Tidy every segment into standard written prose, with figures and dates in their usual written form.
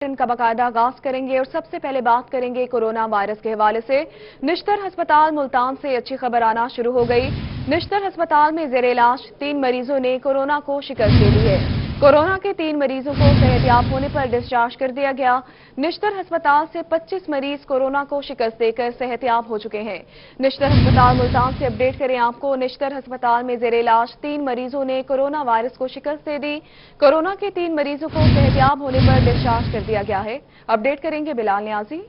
इनका बाकायदा आगाज करेंगे और सबसे पहले बात करेंगे कोरोना वायरस के हवाले से। निश्तर अस्पताल मुल्तान से अच्छी खबर आना शुरू हो गई। निश्तर अस्पताल में जेर इलाज 3 मरीजों ने कोरोना को शिकस्त दे दी है। कोरोना के 3 मरीजों को सेहतयाब होने पर डिस्चार्ज कर दिया गया। निश्तर अस्पताल से 25 मरीज कोरोना को शिकस्त देकर सेहतयाब हो चुके हैं। निश्तर अस्पताल मुल्तान से अपडेट करें आपको। निश्तर अस्पताल में जेर इलाज 3 मरीजों ने कोरोना वायरस को शिकस्त दे दी। कोरोना के 3 मरीजों को सेहतयाब होने पर डिस्चार्ज कर दिया गया है। अपडेट करेंगे बिलाल न्याजी।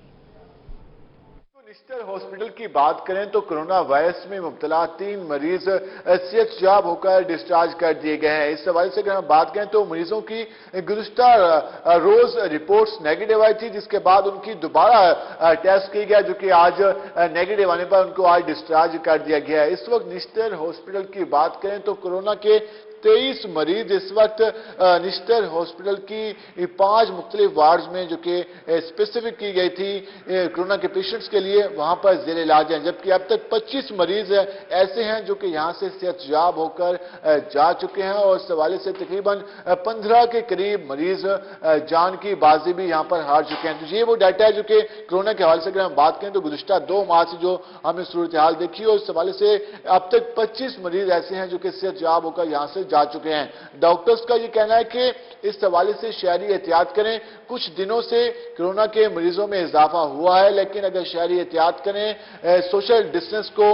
निश्तर हॉस्पिटल की बात करें तो कोरोना वायरस में मुब्तला 3 मरीज सेहतयाब होकर डिस्चार्ज कर दिए गए हैं। इस हवाले से अगर हम बात करें तो मरीजों की गुज़िश्ता रोज रिपोर्ट्स नेगेटिव आई थी, जिसके बाद उनकी दोबारा टेस्ट की गया जो कि आज नेगेटिव आने पर उनको आज डिस्चार्ज कर दिया गया है। इस वक्त निश्तर हॉस्पिटल की बात करें तो कोरोना के 23 मरीज इस वक्त निश्तर हॉस्पिटल की 5 मुख्तलिफ वार्ड्स में जो कि स्पेसिफिक की गई थी कोरोना के पेशेंट्स के लिए, वहां पर जेर इलाज हैं। जबकि अब तक 25 मरीज ऐसे हैं जो कि यहां से सेहतयाब होकर जा चुके हैं और इस हवाले से तकरीबन 15 के करीब मरीज जान की बाजी भी यहां पर हार चुके हैं। तो ये वो डाटा है जो कि कोरोना के हवाले से अगर हम बात करें तो गुज़िश्ता 2 माह से जो हमने सूरत हाल देखी और इस हवाले से अब तक 25 मरीज ऐसे हैं जो कि सेहतयाब होकर यहां से जा चुके हैं। डॉक्टर्स का ये कहना है कि इस हवाले से शहरी एहतियात करें। कुछ दिनों से कोरोना के मरीजों में इजाफा हुआ है, लेकिन अगर शहरी एहतियात करें, सोशल डिस्टेंस को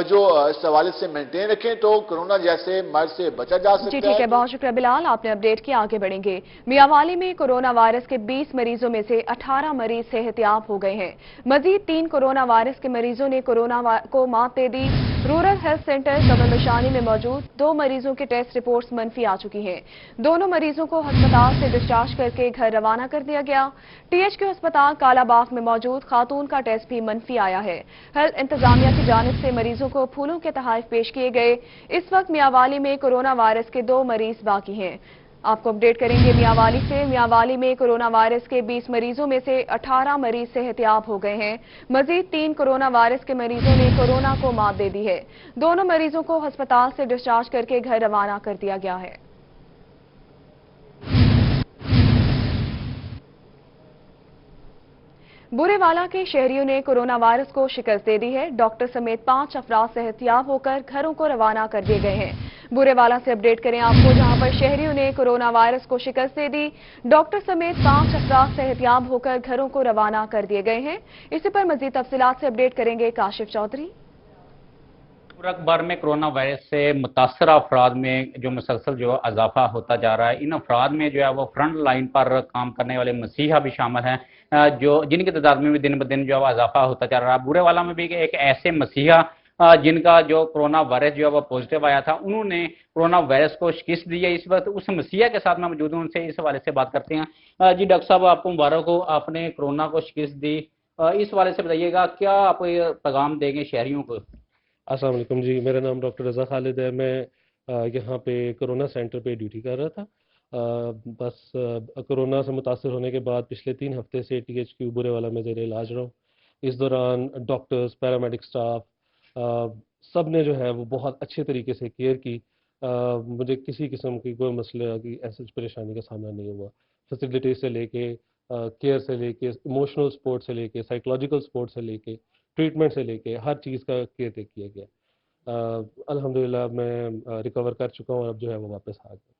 जो इस हवाले से मेंटेन रखें तो कोरोना जैसे मर्ज से बचा जा सकता है। ठीक है, बहुत शुक्रिया बिलाल, आपने अपडेट किया। आगे बढ़ेंगे। मियांवाली में कोरोना वायरस के 20 मरीजों में से 18 मरीज सेहतयाब हो गए हैं। मजीद 3 कोरोना वायरस के मरीजों ने कोरोना को मात दे दी। रूरल हेल्थ सेंटर कमरमशानी में मौजूद 2 मरीजों की टेस्ट रिपोर्ट्स मनफी आ चुकी हैं। दोनों मरीजों को अस्पताल से डिस्चार्ज करके घर रवाना कर दिया गया। टीएचक्यू अस्पताल कालाबाग में मौजूद खातून का टेस्ट भी मनफी आया है। हेल्थ इंतजामिया की जानिब से मरीजों को फूलों के तोहफे पेश किए गए। इस वक्त मियांवाली में कोरोना वायरस के 2 मरीज बाकी हैं। आपको अपडेट करेंगे मियांवाली से। मियांवाली में कोरोना वायरस के 20 मरीजों में से 18 मरीज सेहतयाब हो गए हैं। मजीद 3 कोरोना वायरस के मरीजों ने कोरोना को मात दे दी है। दोनों मरीजों को अस्पताल से डिस्चार्ज करके घर रवाना कर दिया गया है। बुरेवाला के शहरियों ने कोरोना वायरस को शिकस्त दे दी है। डॉक्टर समेत 5 अफराद सेहतयाब होकर घरों को रवाना कर दिए गए हैं। बुरेवाला से अपडेट करें आपको, जहां पर शहरियों ने कोरोना वायरस को शिकस्त दे दी। डॉक्टर समेत 5 अफराद सेहतयाब होकर घरों को रवाना कर दिए गए हैं। इसी पर मजीद तफसीलात से अपडेट करेंगे काशिफ चौधरी। पूरे भर में कोरोना वायरस से मुतासर अफराद में जो मुसलसल जो इजाफा होता जा रहा है, इन अफराद में जो है वो फ्रंट लाइन पर काम करने वाले मसीहा भी शामिल हैं, जो जिनकी तादाद में भी दिन ब दिन जो है इजाफा होता जा रहा है। बुरेवाला में भी एक ऐसे मसीहा जिनका जो कोरोना वायरस जो है वो पॉजिटिव आया था, उन्होंने कोरोना वायरस को शिकस्त दी है। इस वक्त उस मसीहा के साथ मैं मौजूद हूं, उनसे इस हवाले से बात करते हैं। जी डॉक्टर साहब, आपको मुबारक हो, आपने कोरोना को शिकस्त दी। इस हवाले से बताइएगा क्या आप पैगाम देंगे शहरियों को? अस्सलाम वालेकुम जी, मेरा नाम डॉक्टर रज़ा खालिद है। मैं यहाँ पे कोरोना सेंटर पे ड्यूटी कर रहा था। बस कोरोना से मुतासर होने के बाद पिछले 3 हफ्ते से टीएचक्यू बुरेवाला में ज़ेर इलाज रहा हूँ। इस दौरान डॉक्टर्स, पैरामेडिक स्टाफ सब ने जो है वो बहुत अच्छे तरीके से केयर की। मुझे किसी किस्म की कोई मसले की ऐसी परेशानी का सामना नहीं हुआ। फैसिलिटी से लेके, केयर से लेके, इमोशनल सपोर्ट से लेके, साइकोलॉजिकल सपोर्ट से लेके, ट्रीटमेंट से लेके हर चीज़ का केयर किया गया। अल्हम्दुलिल्लाह मैं रिकवर कर चुका हूँ और अब जो है वो वापस आ गया।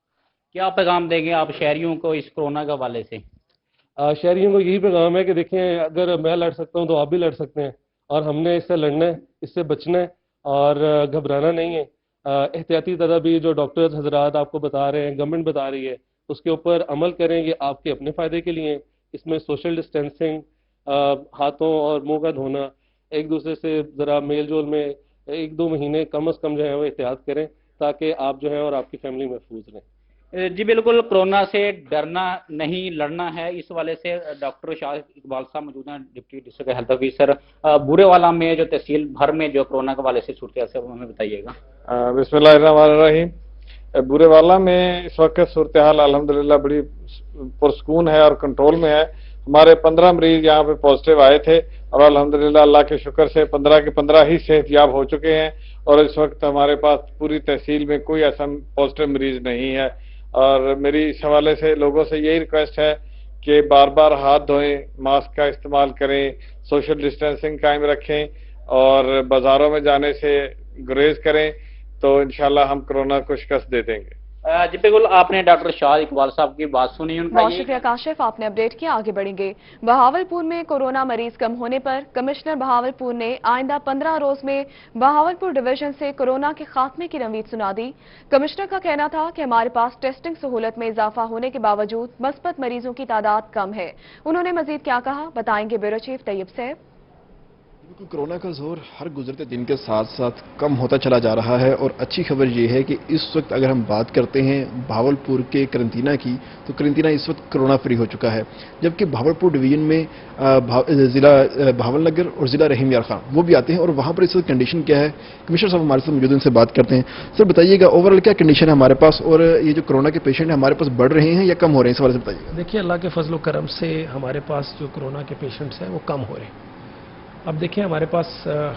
क्या पैगाम देंगे आप शहरियों को इस कोरोना के हवाले से? शहरियों को यही पैगाम है कि देखें, अगर मैं लड़ सकता हूँ तो आप भी लड़ सकते हैं और हमने इससे लड़ना है, इससे बचना है और घबराना नहीं है। एहतियाती तदाबीर जो डॉक्टर्स हजरात आपको बता रहे हैं, गवर्नमेंट बता रही है, उसके ऊपर अमल करें। ये आपके अपने फ़ायदे के लिए। इसमें सोशल डिस्टेंसिंग, हाथों और मुँह का धोना, एक दूसरे से ज़रा मेल जोल में 1-2 महीने कम अज़ कम जो है वो एहतियात करें ताकि आप जो है और आपकी फैमिली महफूज रहें। जी बिल्कुल, कोरोना से डरना नहीं, लड़ना है। इस वाले से डॉक्टर शाह इकबाल साहब मौजूद हैं, deputy district health officer Burewala में, जो तहसील भर में जो कोरोना के हवाले से सूरत से हमें बताइएगा। बिस्मिल्लाहिर्रहमानिर्रहीम। बुरेवाला में इस वक्त सूरत हाल अल्हम्दुलिल्लाह बड़ी पुरसकून है और कंट्रोल में है। हमारे 15 मरीज यहाँ पे पॉजिटिव आए थे और अल्हम्दुलिल्लाह अल्लाह के शुक्र से 15 के 15 ही सेहतयाब हो चुके हैं और इस वक्त हमारे पास पूरी तहसील में कोई ऐसा पॉजिटिव मरीज नहीं है। और मेरी इस हवाले से लोगों से यही रिक्वेस्ट है کہ بار بار ہاتھ دھوئیں، ماسک کا استعمال کریں، سوشل ڈسٹینسنگ قائم رکھیں اور بازاروں میں جانے سے گریز کریں، تو انشاءاللہ ہم کورونا کو شکست دے دیں گے۔ جی بالکل، آپ نے ڈاکٹر شاہد اقبال صاحب کی بات سنی، ان کا بہت یہ شکریہ کاشف، آپ نے اپڈیٹ کیا، آگے بڑھیں گے۔ بہاولپور میں کورونا مریض کم ہونے پر کمشنر بہاولپور نے آئندہ 15 روز میں بہاولپور ڈویژن سے کورونا کے خاتمے کی نوید سنا دی۔ کمشنر کا کہنا تھا کہ ہمارے پاس ٹیسٹنگ سہولت میں اضافہ ہونے کے باوجود مثبت مریضوں کی تعداد کم ہے۔ انہوں نے مزید کیا کہا، بتائیں گے بیورو چیف طیب سیف۔ بالکل، کورونا کا زور ہر گزرتے دن کے ساتھ ساتھ کم ہوتا چلا جا رہا ہے، اور اچھی خبر یہ ہے کہ اس وقت اگر ہم بات کرتے ہیں بہاولپور کے قرنطینہ کی، تو قرنطینہ اس وقت کرونا فری ہو چکا ہے، جبکہ بہاولپور ڈویژن میں ضلع بہاول نگر اور ضلع رحیم یار خان وہ بھی آتے ہیں، اور وہاں پر اس وقت کنڈیشن کیا ہے، کمشنر صاحب ہمارے ساتھ موجود ہیں، ان سے بات کرتے ہیں۔ سر بتائیے گا اوور آل کیا کنڈیشن ہے ہمارے پاس، اور یہ جو کورونا کے پیشنٹ ہیں ہمارے پاس بڑھ رہے ہیں یا کم ہو رہے ہیں، اس حوالے سے بتائیے گا۔ دیکھیے، اللہ کے فضل و کرم سے ہمارے پاس جو کورونا کے پیشنٹس ہیں وہ کم ہو رہے ہیں۔ اب دیکھیں، ہمارے پاس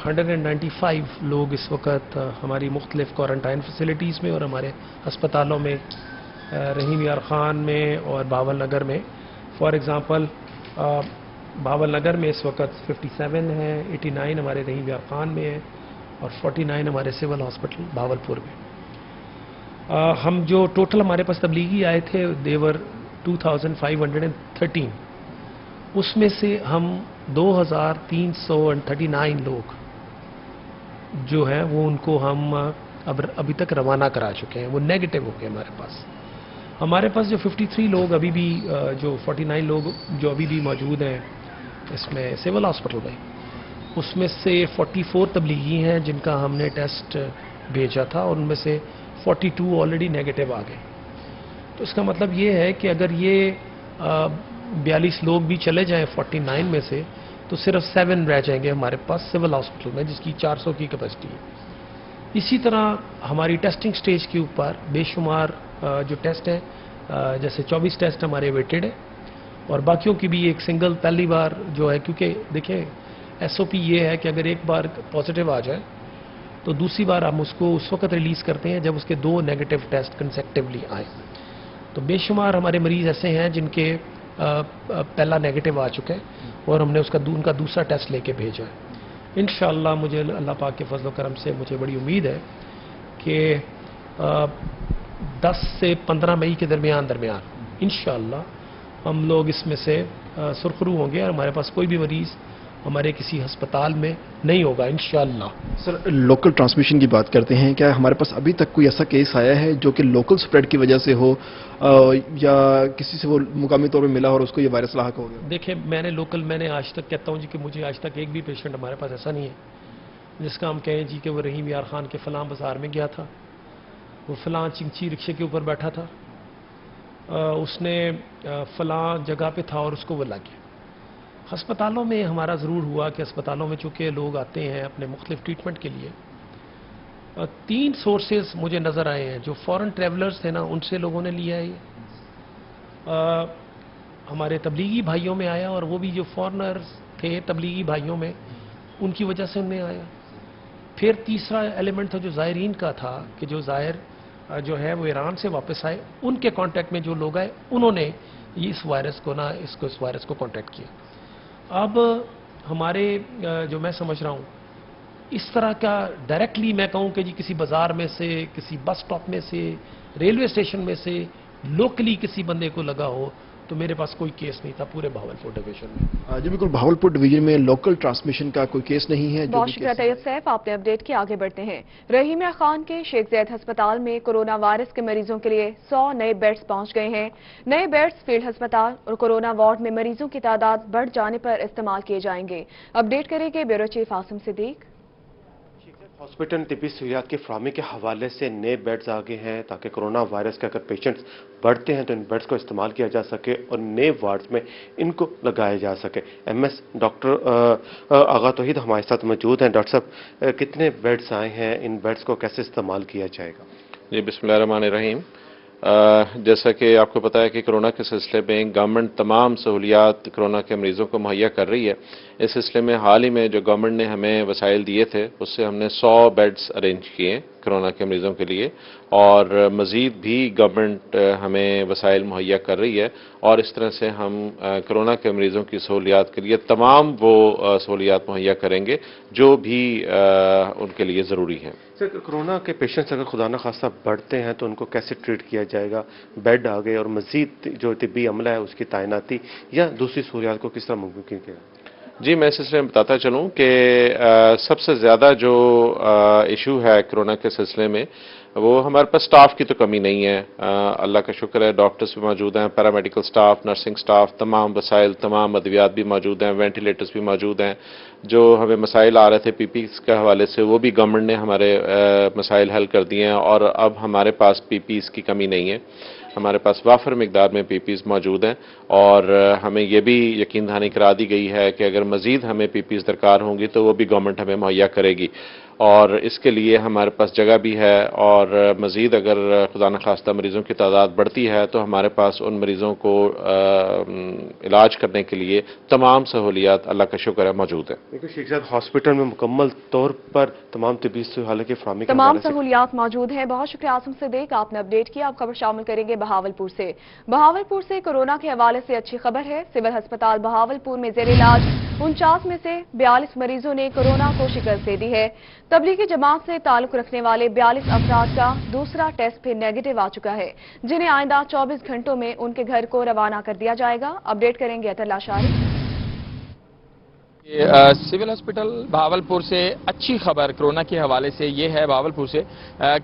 195 لوگ اس وقت ہماری مختلف کوارنٹائن فیسلٹیز میں اور ہمارے ہسپتالوں میں، رحیم یار خان میں اور بہاول نگر میں۔ فار ایگزامپل بہاول نگر میں اس وقت 57 ہیں، 89 ہمارے رحیم یار خان میں ہیں اور 49 ہمارے سول ہاسپٹل بہاولپور میں۔ ہم جو ٹوٹل ہمارے پاس تبلیغی آئے تھے دیور 2513، اس میں سے ہم 2339 لوگ جو ہیں وہ ان کو ہم ابھی تک روانہ کرا چکے ہیں، وہ نیگیٹو ہو گئے ہمارے پاس۔ ہمارے پاس جو 53 لوگ ابھی بھی، جو 49 لوگ جو ابھی بھی موجود ہیں اس میں سول ہاسپٹل میں، اس میں سے 44 تبلیغی ہیں جن کا ہم نے ٹیسٹ بھیجا تھا، اور ان میں سے 42 آلریڈی نیگیٹو آ گئے۔ تو اس کا مطلب یہ ہے کہ اگر یہ 42 لوگ بھی چلے جائیں 49 میں سے، تو صرف 7 رہ جائیں گے ہمارے پاس سول ہاسپٹل میں، جس کی 400 کی کیپیسٹی ہے۔ اسی طرح ہماری ٹیسٹنگ سٹیج کے اوپر بے شمار جو ٹیسٹ ہیں، جیسے 24 ٹیسٹ ہمارے ویٹڈ ہیں، اور باقیوں کی بھی ایک سنگل پہلی بار جو ہے، کیونکہ دیکھیں ایس او پی یہ ہے کہ اگر ایک بار پازیٹیو آ جائے تو دوسری بار ہم اس کو اس وقت ریلیز کرتے ہیں جب اس کے 2 نیگیٹو ٹیسٹ کنسیکٹیولی آئیں۔ تو بے شمار ہمارے مریض ایسے ہیں جن کے پہلا نیگیٹو آ چکے ہیں، اور ہم نے ان کا دوسرا ٹیسٹ لے کے بھیجا ہے۔ انشاءاللہ مجھے اللہ پاک کے فضل و کرم سے مجھے بڑی امید ہے کہ 10 سے 15 مئی کے درمیان انشاءاللہ ہم لوگ اس میں سے سرخرو ہوں گے، اور ہمارے پاس کوئی بھی مریض ہمارے کسی ہسپتال میں نہیں ہوگا انشاءاللہ۔ سر لوکل ٹرانسمیشن کی بات کرتے ہیں، کیا ہمارے پاس ابھی تک کوئی ایسا کیس آیا ہے جو کہ لوکل سپریڈ کی وجہ سے ہو، یا کسی سے وہ مقامی طور پہ ملا اور اس کو یہ وائرس لاحق ہو گیا؟ دیکھیں، میں نے آج تک کہتا ہوں جی کہ مجھے آج تک ایک بھی پیشنٹ ہمارے پاس ایسا نہیں ہے جس کا ہم کہیں جی کہ وہ رحیم یار خان کے فلاں بازار میں گیا تھا، وہ فلاں چنگچی رکشے کے اوپر بیٹھا تھا، اس نے فلاں جگہ پہ تھا اور اس کو وہ لگ گیا۔ ہسپتالوں میں ہمارا ضرور ہوا کہ ہسپتالوں میں چونکہ لوگ آتے ہیں اپنے مختلف ٹریٹمنٹ کے لیے، 3 سورسز مجھے نظر آئے ہیں۔ جو فورن ٹریولرز تھے نا، ان سے لوگوں نے لیا ہے یہ، ہمارے تبلیغی بھائیوں میں آیا، اور وہ بھی جو فورنرز تھے تبلیغی بھائیوں میں، ان کی وجہ سے ان میں آیا۔ پھر تیسرا ایلیمنٹ تھا جو زائرین کا تھا، کہ جو زائر جو ہے وہ ایران سے واپس آئے، ان کے کانٹیکٹ میں جو لوگ آئے انہوں نے اس وائرس کو کانٹیکٹ کیا۔ اب ہمارے جو میں سمجھ رہا ہوں، اس طرح کا ڈائریکٹلی میں کہوں کہ جی کسی بازار میں سے، کسی بس سٹاپ میں سے، ریلوے اسٹیشن میں سے لوکلی کسی بندے کو لگا ہو، تو میرے پاس کوئی کیس نہیں تھا پورے بہاولپور ڈویژن میں۔ جی بالکل، بہاولپور ڈویژن میں لوکل ٹرانسمیشن کا کوئی کیس نہیں ہے۔ بہت شکریہ طیب سیف، آپ نے اپڈیٹ کیا، آگے بڑھتے ہیں۔ رحیم یار خان کے شیخ زید ہسپتال میں کورونا وائرس کے مریضوں کے لیے 100 نئے بیڈز پہنچ گئے ہیں۔ نئے بیڈز فیلڈ ہسپتال اور کورونا وارڈ میں مریضوں کی تعداد بڑھ جانے پر استعمال کیے جائیں گے۔ اپڈیٹ کریں گے بیورو چیف عاصم صدیق۔ ہاسپٹل طبی سہولیات کی فراہمی کے حوالے سے نئے بیڈز آگے ہیں تاکہ کرونا وائرس کے اگر پیشنٹس بڑھتے ہیں تو ان بیڈز کو استعمال کیا جا سکے اور نئے وارڈز میں ان کو لگایا جا سکے۔ ایم ایس ڈاکٹر آغا توحید ہمارے ساتھ موجود ہیں۔ ڈاکٹر صاحب، کتنے بیڈز آئے ہیں، ان بیڈز کو کیسے استعمال کیا جائے گا؟ جی بسم اللہ الرحمن الرحیم۔ جیسا کہ آپ کو پتا ہے کہ کرونا کے سلسلے میں گورنمنٹ تمام سہولیات کرونا کے مریضوں کو مہیا کر رہی ہے۔ اس سلسلے میں حال ہی میں جو گورنمنٹ نے ہمیں وسائل دیے تھے، اس سے ہم نے 100 بیڈز ارینج کیے کورونا کے مریضوں کے لیے، اور مزید بھی گورنمنٹ ہمیں وسائل مہیا کر رہی ہے، اور اس طرح سے ہم کورونا کے مریضوں کی سہولیات کے لیے تمام وہ سہولیات مہیا کریں گے جو بھی ان کے لیے ضروری ہے۔ سر، کورونا کے پیشنٹس اگر خدا نخواستہ بڑھتے ہیں تو ان کو کیسے ٹریٹ کیا جائے گا؟ بیڈ آ گئے اور مزید جو طبی عملہ ہے اس کی تعیناتی یا دوسری سہولیات کو کس طرح ممکن کیا جائے؟ جی، میں اس سلسلے میں بتاتا چلوں کہ سب سے زیادہ جو ایشو ہے کورونا کے سلسلے میں، وہ ہمارے پاس سٹاف کی تو کمی نہیں ہے، اللہ کا شکر ہے، ڈاکٹرز بھی موجود ہیں، پیرامیڈیکل سٹاف، نرسنگ سٹاف، تمام وسائل، تمام ادویات بھی موجود ہیں، وینٹیلیٹرز بھی موجود ہیں۔ جو ہمیں مسائل آ رہے تھے پی پیز کے حوالے سے، وہ بھی گورنمنٹ نے ہمارے مسائل حل کر دیے ہیں، اور اب ہمارے پاس پی پیز کی کمی نہیں ہے، ہمارے پاس وافر مقدار میں پی پیز موجود ہیں، اور ہمیں یہ بھی یقین دہانی کرا دی گئی ہے کہ اگر مزید ہمیں پی پیز درکار ہوں گی تو وہ بھی گورنمنٹ ہمیں مہیا کرے گی، اور اس کے لیے ہمارے پاس جگہ بھی ہے، اور مزید اگر خدا نخواستہ مریضوں کی تعداد بڑھتی ہے تو ہمارے پاس ان مریضوں کو علاج کرنے کے لیے تمام سہولیات اللہ کا شکر ہے موجود ہے۔ لیکن شیخ زاد ہاسپٹل میں مکمل طور پر تمام طبی سہولیات کی فراہمی کے تمام حوالے سے سہولیات موجود ہیں۔ بہت شکریہ عاصم صدیق، آپ نے اپڈیٹ کیا۔ اب خبر شامل کریں گے بہاولپور سے۔ بہاولپور سے کورونا کے حوالے سے اچھی خبر ہے۔ سول ہسپتال بہاولپور میں زیر علاج 49 میں سے 42 مریضوں نے کورونا کو شکست دے دی ہے۔ تبلیغی جماعت سے تعلق رکھنے والے 42 افراد کا دوسرا ٹیسٹ بھی نیگیٹو آ چکا ہے، جنہیں آئندہ 24 گھنٹوں میں ان کے گھر کو روانہ کر دیا جائے گا۔ اپڈیٹ کریں گے اطلاع شاری۔ سول ہسپتال بہاولپور سے اچھی خبر کورونا کے حوالے سے یہ ہے بہاولپور سے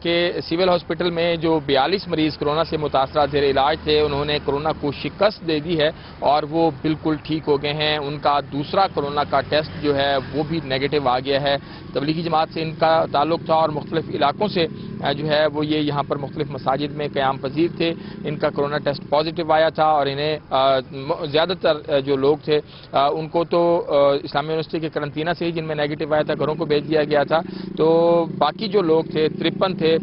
کہ سول ہسپتال میں جو 42 مریض کورونا سے متاثرہ زیر علاج تھے، انہوں نے کورونا کو شکست دے دی ہے اور وہ بالکل ٹھیک ہو گئے ہیں۔ ان کا دوسرا کورونا کا ٹیسٹ جو ہے وہ بھی نیگیٹو آ گیا ہے۔ تبلیغی جماعت سے ان کا تعلق تھا اور مختلف علاقوں سے جو ہے وہ یہ یہاں پر مختلف مساجد میں قیام پذیر تھے۔ ان کا کورونا ٹیسٹ پازیٹو آیا تھا اور انہیں زیادہ تر جو لوگ تھے ان کو تو اسلامی یونیورسٹی کے قرنطینہ سے ہی جن میں نیگیٹو آیا تھا گھروں کو بھیج دیا گیا تھا، تو باقی جو لوگ تھے 53 تھے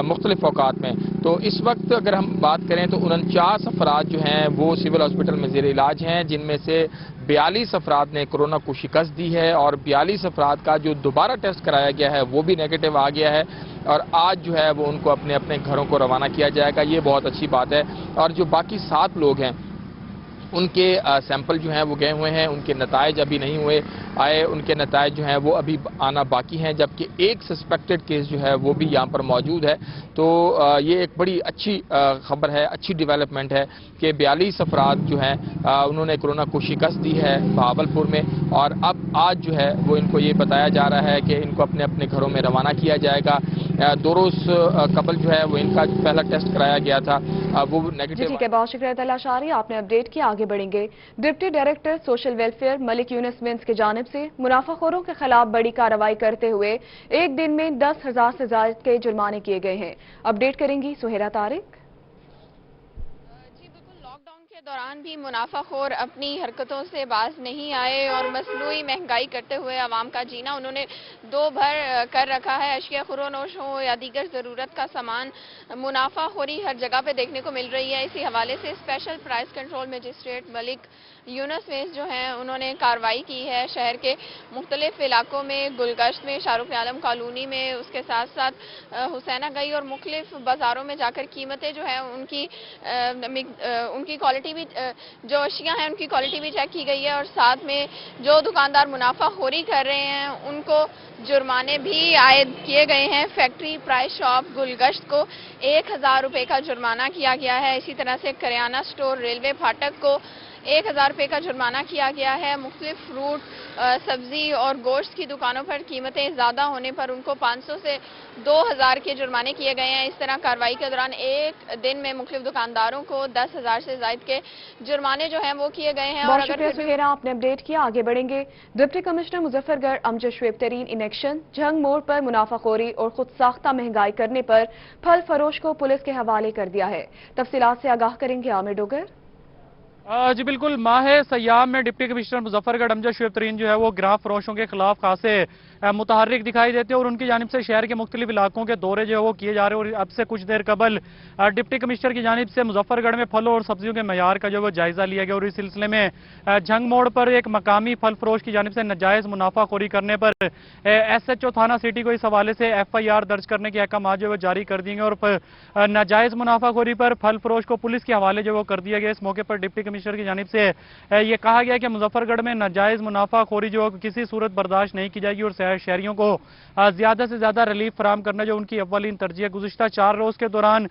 مختلف اوقات میں۔ تو اس وقت اگر ہم بات کریں تو 49 افراد جو ہیں وہ سول ہسپتال میں زیر علاج ہیں، جن میں سے 42 افراد نے کورونا کو شکست دی ہے اور 42 افراد کا جو دوبارہ ٹیسٹ کرایا گیا ہے وہ بھی نیگیٹو آ گیا ہے، اور آج جو ہے وہ ان کو اپنے اپنے گھروں کو روانہ کیا جائے گا۔ یہ بہت اچھی بات ہے۔ اور جو باقی 7 لوگ ہیں ان کے سیمپل جو ہیں وہ گئے ہوئے ہیں، ان کے نتائج ابھی نہیں آئے، ان کے نتائج جو ہیں وہ ابھی آنا باقی ہیں، جبکہ ایک سسپیکٹڈ کیس جو ہے وہ بھی یہاں پر موجود ہے۔ تو یہ ایک بڑی اچھی خبر ہے، اچھی ڈیولپمنٹ ہے کہ 42 افراد جو ہیں انہوں نے کورونا کو شکست دی ہے بہاولپور میں، اور اب آج جو ہے وہ ان کو یہ بتایا جا رہا ہے کہ ان کو اپنے اپنے گھروں میں روانہ کیا جائے گا۔ 2 روز قبل جو ہے وہ ان کا پہلا ٹیسٹ کرایا گیا تھا، وہ نیگیٹو۔ ٹھیک ہے، بہت شکریہ اطلاع شاری، آپ نے اپڈیٹ کیا۔ آگے بڑھیں گے۔ ڈپٹی ڈائریکٹر سوشل ویلفیئر ملک یونس ونس کی جانب سے منافع خوروں کے خلاف بڑی کارروائی کرتے ہوئے ایک دن میں 10,000 سے زائد کے جرمانے کیے گئے ہیں۔ اپڈیٹ کریں گی سہیرا طارق۔ کے دوران بھی منافع خور اپنی حرکتوں سے باز نہیں آئے اور مصنوعی مہنگائی کرتے ہوئے عوام کا جینا انہوں نے دو بھر کر رکھا ہے۔ اشیاء فروش ہو یا دیگر ضرورت کا سامان، منافع خوری ہر جگہ پہ دیکھنے کو مل رہی ہے۔ اسی حوالے سے اسپیشل پرائز کنٹرول مجسٹریٹ ملک یونس ویس جو ہیں انہوں نے کارروائی کی ہے شہر کے مختلف علاقوں میں، گلگشت میں، شاہ رخ عالم کالونی میں، اس کے ساتھ ساتھ حسینہ گئی اور مختلف بازاروں میں جا کر قیمتیں جو ہیں ان کی کوالٹی بھی، جو اشیاء ہیں ان کی کوالٹی بھی چیک کی گئی ہے، اور ساتھ میں جو دکاندار منافع خوری کر رہے ہیں ان کو جرمانے بھی عائد کیے گئے ہیں۔ فیکٹری پرائز شاپ گلگشت کو 1,000 روپے کا جرمانہ کیا گیا ہے۔ اسی طرح سے کریانہ سٹور ریلوے پھاٹک کو 1,000 روپے کا جرمانہ کیا گیا ہے۔ مختلف فروٹ، سبزی اور گوشت کی دکانوں پر قیمتیں زیادہ ہونے پر ان کو 500 سے 2,000 کے جرمانے کیے گئے ہیں۔ اس طرح کارروائی کے دوران ایک دن میں مختلف دکانداروں کو 10,000 سے زائد کے جرمانے جو ہیں وہ کیے گئے ہیں۔ بہت شکریہ سہیرا، آپ نے اپڈیٹ کیا۔ آگے بڑھیں گے۔ ڈپٹی کمشنر مظفر گڑھ امجد شعیب ترین ان ایکشن، جھنگ موڑ پر منافع خوری اور خود ساختہ مہنگائی کرنے پر پھل فروش کو پولیس کے حوالے کر دیا ہے۔ تفصیلات سے آگاہ کریں گے عامر ڈوگر۔ जी बिल्कुल, माह सयाम में डिप्टी कमिश्नर मुजफ्फरगढ़ अमजद शुएब तरीन जो है वो गिरां फरोशों के खिलाफ खासे मुतहर्रिक दिखाई देते हैं और उनकी जानिब से शहर के मुख्तलिफ इलाकों के दौरे जो है वो किए जा रहे हैं। और अब से कुछ देर कबल डिप्टी कमिश्नर की जानिब से मुजफ्फरगढ़ में फलों और सब्जियों के मयार का जो वो जायजा लिया गया और इस सिलसिले में झंग मोड़ पर एक मकामी फल फरोश की जानिब से नाजायज मुनाफाखोरी करने पर SHO थाना सिटी को इस हवाले से FIR दर्ज करने के अहकाम जो है जारी कर दिए और नाजायज मुनाफाखोरी पर फल फरोश को पुलिस के हवाले जो वो कर दिया गया। इस मौके पर डिप्टी कमिश्नर की जानिब से ये कहा गया कि मुजफ्फरगढ़ में नाजायज मुनाफाखोरी जो किसी सूरत बर्दाश्त नहीं की जाएगी और शहरियों को ज्यादा से ज्यादा रिलीफ फराहम करना जो उनकी अव्वलीन तरजीह है। गुज़िश्ता 4 रोज के दौरान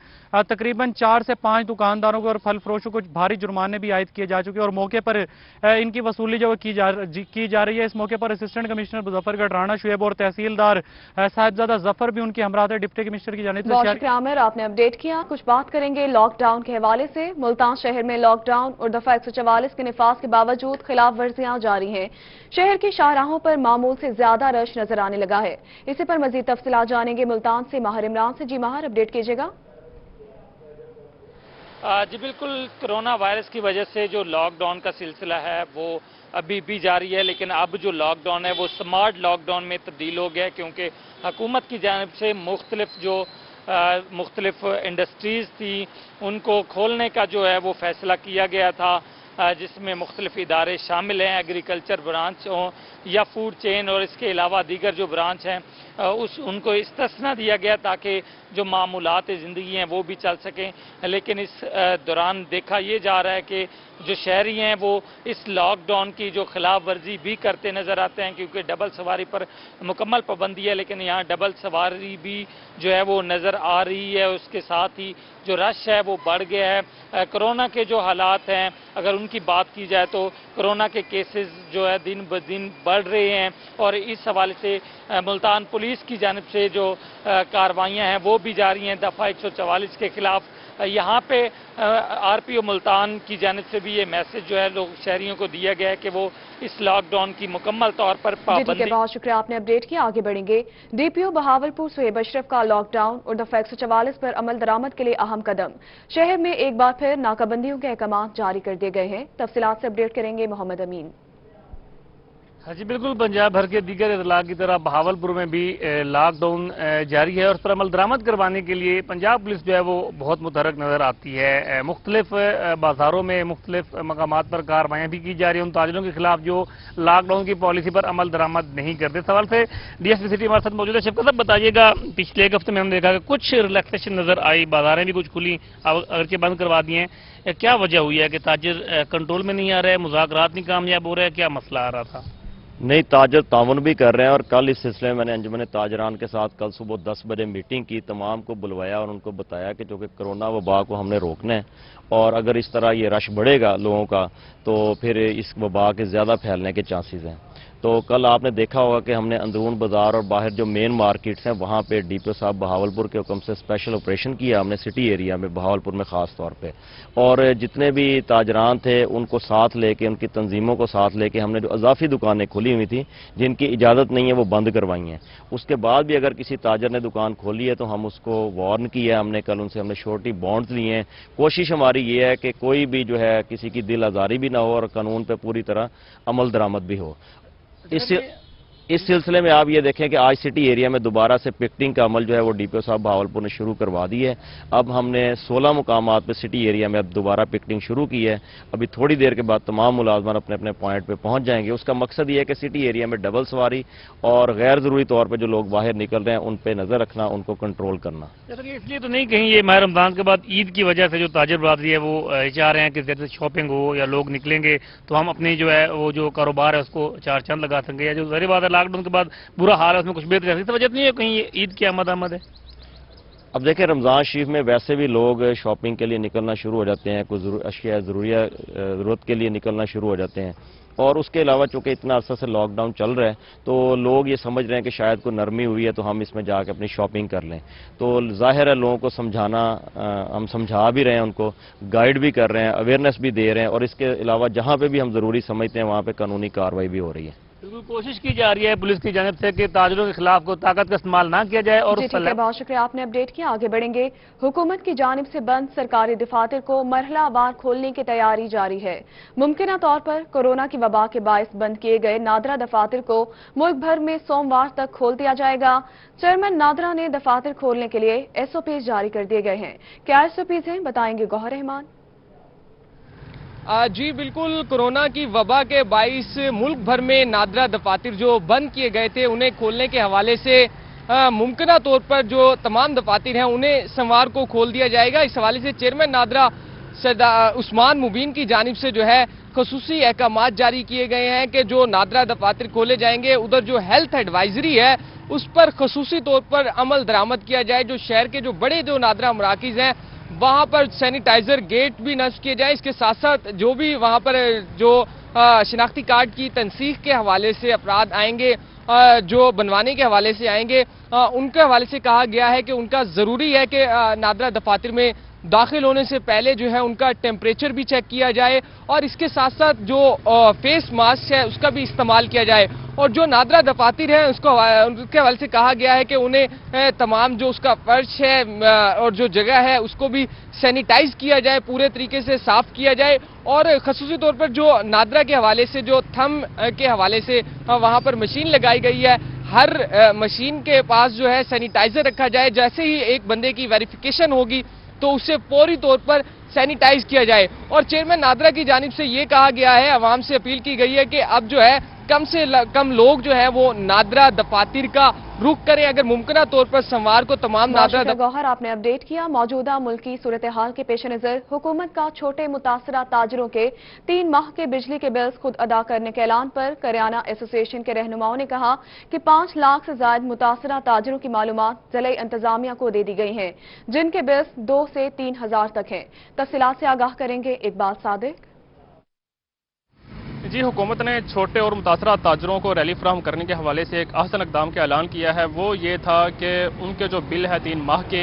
तकरीबन 4 से 5 दुकानदारों को और फल फरोशों को भारी जुर्माने भी आयद किए जा चुके हैं और मौके पर इनकी वसूली जो की जा रही है। इस मौके पर असिस्टेंट कमिश्नर मुजफ्फरगढ़ राणा शुएब और तहसीलदार साहिबजादा जफर भी उनके हमरा थे। डिप्टी कमिश्नर की जानिब से बहुत शुक्रिया आमिर, आपने अपडेट किया। कुछ बात करेंगे लॉकडाउन के हवाले से। मुल्तान शहर में लॉकडाउन और दफा 144 के निफाज के बावजूद खिलाफ वर्जियां जारी हैं। शहर की शाहराहों पर मामूल से ज्यादा रश नजर आने लगा है। इसी पर मजीद तफसीलात जानेंगे मुल्तान से माहिर इमरान से। जी माहिर, अपडेट कीजिएगा। जी बिल्कुल, कोरोना वायरस की वजह से जो लॉकडाउन का सिलसिला है वो अभी भी जारी है, लेकिन अब जो लॉकडाउन है वो स्मार्ट लॉकडाउन में तब्दील हो गया है क्योंकि हुकूमत की जानिब से मुख्तलिफ इंडस्ट्रीज़ थी उनको खोलने का जो है वो फैसला किया गया था, जिसमें मुख्तलिफ इदारे शामिल हैं, एग्रीकल्चर ब्रांच हो या फूड चेन और इसके अलावा दीगर जो ब्रांच हैं उनको इस्तिस्ना दिया गया ताकि जो मामूलात ज़िंदगी हैं वो भी चल सकें। लेकिन इस दौरान देखा ये जा रहा है कि जो शहरी हैं वो इस लॉकडाउन की जो खिलाफ वर्जी भी करते नज़र आते हैं क्योंकि डबल सवारी पर मुकम्मल पाबंदी है, लेकिन यहाँ डबल सवारी भी जो है वो नज़र आ रही है। उसके साथ ही जो रश है वो बढ़ गया है। कोरोना के जो हालात हैं अगर उनकी बात की जाए तो कोरोना के केसेस जो है दिन ब दिन बढ़ रहे हैं और इस हवाले से मुल्तान पुलिस की जानिब से जो कार्रवाइयाँ हैं वो भी जारी हैं। दफ़ा 144 के खिलाफ यहाँ पे RPO मुल्तान की जानिब से भी ये मैसेज जो है लोग शहरियों को दिया गया है कि वो इस लॉकडाउन की मुकम्मल तौर पर पाबंदी। बहुत शुक्रिया, आपने अपडेट किया। आगे बढ़ेंगे। DPO बहावलपुर सुहेब अशरफ का लॉकडाउन और दफा 144 पर अमल दरामद के लिए अहम कदम। शहर में एक बार फिर नाकाबंदियों के अहकाम जारी कर दिए गए हैं। तफसीलात से अपडेट करेंगे मोहम्मद अमीन। हाँ जी बिल्कुल, पंजाब भर के दीगर इजला की तरह बहावलपुर में भी लॉकडाउन जारी है और उस पर अमल दरामद करवाने के लिए पंजाब पुलिस जो है वो बहुत मुतहरक नज़र आती है। मुख्तलिफ बाजारों में मुख्तलिफ मकामात पर कार्रवाइयाँ भी की जा रही हैं उन ताजिरों के खिलाफ जो लॉकडाउन की पॉलिसी पर अमल दरामद नहीं करते। सवाल से DSP सिटी हमारे साथ मौजूद है। शिवकत साहब बताइएगा, पिछले एक हफ्ते में हमने देखा कि कुछ रिलैक्सेशन नज़र आई, बाजारें भी कुछ खुली अगरचे बंद करवा दी हैं, क्या वजह हुई है कि ताजिर कंट्रोल में नहीं आ रहे, मुज़ाकरात नहीं कामयाब हो रहे, क्या मसला आ रहा था? नहीं, ताजर तावन भी कर रहे हैं और कल इस सिलसिले में मैंने अंजुमन ताजरान के साथ कल सुबह 10 बजे मीटिंग की, तमाम को बुलवाया और उनको बताया कि जो कि कोरोना वबा को हमने रोकना है और अगर इस तरह ये रश बढ़ेगा लोगों का तो फिर इस वबा के ज़्यादा फैलने के चांसेस हैं। तो कल आपने देखा होगा कि हमने अंदरून बाजार और बाहर जो मेन मार्केट्स हैं वहाँ पे DPO साहब बहावलपुर के हुक्म से स्पेशल ऑपरेशन किया हमने सिटी एरिया में, बहावलपुर में ख़ास तौर पे, और जितने भी ताजरान थे उनको साथ लेके, उनकी तंजीमों को साथ लेके हमने जो अजाफी दुकानें खुली हुई थी जिनकी इजाज़त नहीं है वो बंद करवाई हैं। उसके बाद भी अगर किसी ताजर ने दुकान खोली है तो हम उसको वार्न किया हमने, कल उनसे हमने श्योरिटी बॉन्ड्स लिए हैं। कोशिश हमारी ये है कि कोई भी जो है किसी की दिल आज़ारी भी ना हो और कानून पर पूरी तरह अमल दरामद भी हो। इस सिलसिले में आप ये देखें कि आज सिटी एरिया में दोबारा से पिकटिंग का अमल जो है वो DPO साहब बहावलपुर ने शुरू करवा दी है। अब हमने 16 मुकामात पे सिटी एरिया में अब दोबारा पिकटिंग शुरू की है। अभी थोड़ी देर के बाद तमाम मुलाजमान अपने अपने पॉइंट पे पहुंच जाएंगे। उसका मकसद ये है कि सिटी एरिया में डबल सवारी और गैर ज़रूरी तौर पर जो लोग बाहर निकल रहे हैं उन पर नज़र रखना, उनको कंट्रोल करना। इसलिए तो नहीं कहीं ये माह रमज़ान के बाद ईद की वजह से जो ताजिर बरादरी है वो चाह रहे हैं कि जैसे शॉपिंग हो या लोग निकलेंगे तो हम अपनी जो है वो जो कारोबार है उसको चार चांद लगा सकें, या जो ज़ाहिर बात है लॉकडाउन के बाद बुरा हाल है उसमें कुछ बेहतर है, इस वजह नहीं है कहीं ईद की आमद है। अब देखें, रमज़ान शरीफ में वैसे भी लोग शॉपिंग के लिए निकलना शुरू हो जाते हैं, कुछ अशिया ज़रूरत के लिए निकलना शुरू हो जाते हैं और उसके अलावा चूँकि इतना अरसा से लॉकडाउन चल रहा है तो लोग ये समझ रहे हैं कि शायद कोई नरमी हुई है तो हम इसमें जाकर अपनी शॉपिंग कर लें। तो ज़ाहिर है लोगों को समझाना, हम समझा भी रहे हैं, उनको गाइड भी कर रहे हैं, अवेयरनेस भी दे रहे हैं और इसके अलावा जहाँ पे भी हम ज़रूरी समझते हैं वहाँ पे कानूनी कार्रवाई भी हो रही है। बिल्कुल कोशिश की जा रही है पुलिस की जानिब से कि ताजरों के खिलाफ को ताकत का इस्तेमाल ना किया जाए। और जी ठीक है, बहुत शुक्रिया, आपने अपडेट किया। आगे बढ़ेंगे। हुकूमत की जानिब से बंद सरकारी दफातर को मरहलावार खोलने की तैयारी जारी है। मुमकिना तौर पर कोरोना की वबा के बायस बंद किए गए नादरा दफातर को मुल्क भर में सोमवार तक खोल दिया जाएगा। चेयरमैन नादरा ने दफातर खोलने के लिए SOPs जारी कर दिए गए हैं। क्या SOPs हैं, बताएंगे गौहर रहमान। जी बिल्कुल, कोरोना की वबा के बाइस मुल्क भर में नादरा दफातर जो बंद किए गए थे उन्हें खोलने के हवाले से मुमकिना तौर पर जो तमाम दफातर हैं उन्हें सोमवार को खोल दिया जाएगा। इस हवाले से चेयरमैन नादरा उस्मान मुबीन की जानिब से जो है खसूसी अहकामात जारी किए गए हैं कि जो नादरा दफातर खोले जाएंगे उधर जो हेल्थ एडवाइजरी है उस पर खसूसी तौर पर अमल दरामद किया जाए। जो शहर के जो बड़े जो नादरा मराकिज हैं वहां पर सैनिटाइजर गेट भी नस्ब किए जाए। इसके साथ साथ जो भी वहां पर जो शिनाख्ती कार्ड की तनसीख के हवाले से अफराद आएंगे, जो बनवाने के हवाले से आएंगे, उनके हवाले से कहा गया है कि उनका जरूरी है कि नादरा दफातर में दाखिल होने से पहले जो है उनका टेम्परेचर भी चेक किया जाए और इसके साथ साथ जो फेस मास्क है उसका भी इस्तेमाल किया जाए। और जो नादरा दफातर है उसके हवाले से कहा गया है कि उन्हें तमाम जो उसका फर्श है और जो जगह है उसको भी सैनिटाइज किया जाए, पूरे तरीके से साफ किया जाए। और खसूसी तौर पर जो नादरा के हवाले से जो थंब के हवाले से वहां पर मशीन लगाई गई है, हर मशीन के पास जो है सैनिटाइजर रखा जाए। जैसे ही एक बंदे की वेरिफिकेशन होगी तो उसे फौरी तौर पर सैनिटाइज किया जाए। और चेयरमैन नादरा की जानिब से ये कहा गया है, अवाम से अपील की गई है कि अब जो है कम से कम लोग जो है वो नादरा दफातर का रुख करें। अगर मुमकिन तौर पर सोमवार को तमाम नादरा गौहर, आपने अपडेट किया। मौजूदा मुल्की सूरत हाल के पेश नजर हुकूमत का छोटे मुतासरा ताजरों के 3 माह के बिजली के बिल्स खुद अदा करने के ऐलान पर करियाना एसोसिएशन के रहनुमाओं ने कहा कि 5 लाख से ज्यादा मुतासरा ताजरों की मालूमात जिला इंतजामिया को दे दी गई हैं, जिनके बिल्स 2 से 3 हजार तक हैं। तफसीलात से आगाह करेंगे इकबाल सादिक। जी, हुकूमत ने छोटे और मुतासरा ताजरों को रैली फ्राहम करने के हवाले से एक अहसन इक़दाम का ऐलान किया है। वो ये था कि उनके जो बिल है 3 माह के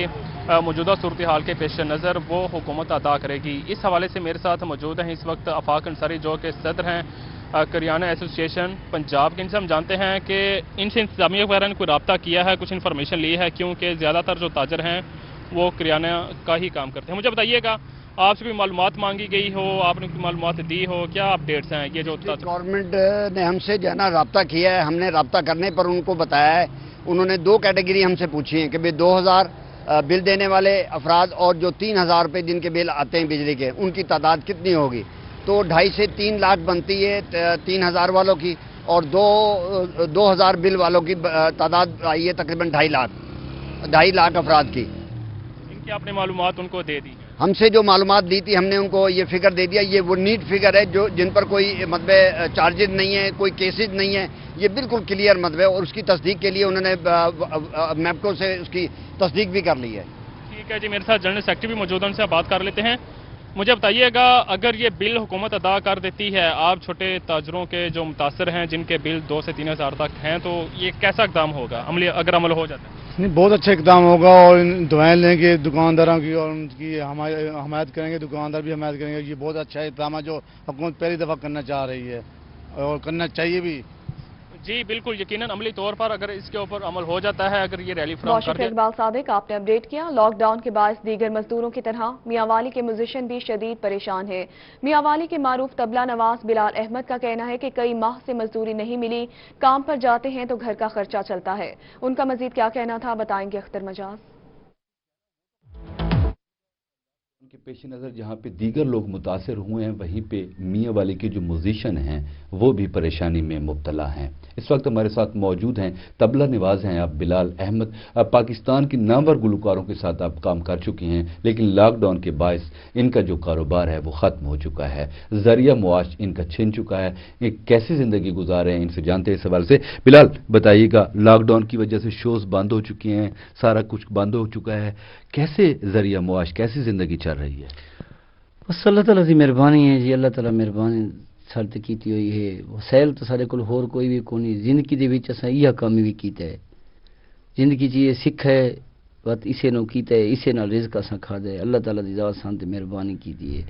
मौजूदा सूरत हाल के पेश नज़र वो हुकूमत अदा करेगी। इस हवाले से मेरे साथ मौजूद हैं इस वक्त आफाक अंसारी जो कि सदर हैं करियाना एसोसिएशन पंजाब के। इनसे हम जानते हैं कि इनसे इंतजामिया वगैरह ने कोई रब्ता किया है, कुछ इन्फॉर्मेशन ली है, क्योंकि ज़्यादातर जो ताजर हैं वो करियाना का ही काम करते हैं। मुझे बताइएगा, आपसे कोई मालूमात मांगी गई हो, आपने कोई मालूमात दी हो, क्या अपडेट्स हैं? ये जो गवर्नमेंट ने हमसे जो है ना रब्ता किया है, हमने रब्ता करने पर उनको बताया है। उन्होंने 2 कैटेगरी हमसे पूछी है कि भाई 2000 बिल देने वाले अफराद और जो 3000 रुपये जिनके बिल आते हैं बिजली के, उनकी तादाद कितनी होगी। तो 2.5 से 3 लाख बनती है 3000 वालों की, और 2000 बिल वालों की तादाद आई है तकरीबन 2.5 लाख अफराद की। इनकी आपने मालूमात उनको दे दी? हमसे जो मालूमात दी थी हमने उनको ये फिगर दे दिया। ये वो नीट फिगर है जो जिन पर कोई मतलब चार्जेज नहीं है, कोई केसेज नहीं है, ये बिल्कुल क्लियर मतलब है। और उसकी तस्दीक के लिए उन्होंने मैपको से उसकी तस्दीक भी कर ली है। ठीक है जी, मेरे साथ जनरल सेक्रेटरी भी मौजूद हैं, उनसे बात कर लेते हैं। मुझे बताइएगा, अगर ये बिल हुकूमत अदा कर देती है, आप छोटे ताजरों के जो मुतासर हैं जिनके बिल 2 से 3 हज़ार तक हैं, तो ये कैसा इक़दाम होगा अगर अमल हो जाता है? नहीं, बहुत अच्छा इक़दाम होगा और दुआएं लेंगे दुकानदारों की और उनकी हमायत करेंगे, दुकानदार भी हमायत करेंगे। ये बहुत अच्छा इक़दाम है जो हुकूमत पहली दफ़ा करना चाह रही है और करना चाहिए भी। जी बिल्कुल, यकीनन अमली तौर पर अगर इसके ऊपर अमल हो जाता है, अगर ये रैली बहुत शुक्रिया इकबाल सादिक, आपने अपडेट किया। लॉकडाउन के बाद दीगर मजदूरों की तरह मियांवाली के म्यूजिशियन भी शदीद परेशान हैं। मियांवाली के मारूफ तबला नवाज बिलाल अहमद का कहना है कि कई माह से मजदूरी नहीं मिली, काम पर जाते हैं तो घर का खर्चा चलता है। उनका मजीद क्या कहना था, बताएंगे अख्तर मजाज। के पेश नज़र जहाँ पे दीगर लोग मुतासर हुए हैं, वहीं पे मियाँ वाली के जो म्यूजिशियन हैं वो भी परेशानी में मुब्तला हैं। इस वक्त हमारे साथ मौजूद हैं तबला नवाज हैं आप बिलाल अहमद। आप पाकिस्तान की नामवर गुलकारों के साथ आप काम कर चुके हैं, लेकिन लॉकडाउन के बायस इनका जो कारोबार है वो ख़त्म हो चुका है, ज़रिया मुआश इनका छिन चुका है। ये कैसी ज़िंदगी गुजार रहे हैं, इनसे जानते हैं इस सवाल से। बिलाल बताइएगा, लॉकडाउन की वजह से शोज़ बंद हो चुके हैं, सारा कुछ बंद हो चुका है, कैसे ज़रिया मुआश, कैसी ज़िंदगी चल रही है? बस अल्लाह ताला की मेहरबानी है जी, अल्लाह ताला मेहरबानी सारे ते कीती हुई है। वसैल तो सारे कोल होर कोई भी कोनी, जिंदगी दे विच असां इहा काम भी कीता है। जिंदगी च ये सिख है बस इसे नो कीता है, इसे नाल रिज़्क असां खादा है। अल्लाह ताला दी ज़ात सान ते मेहरबानी कीती है।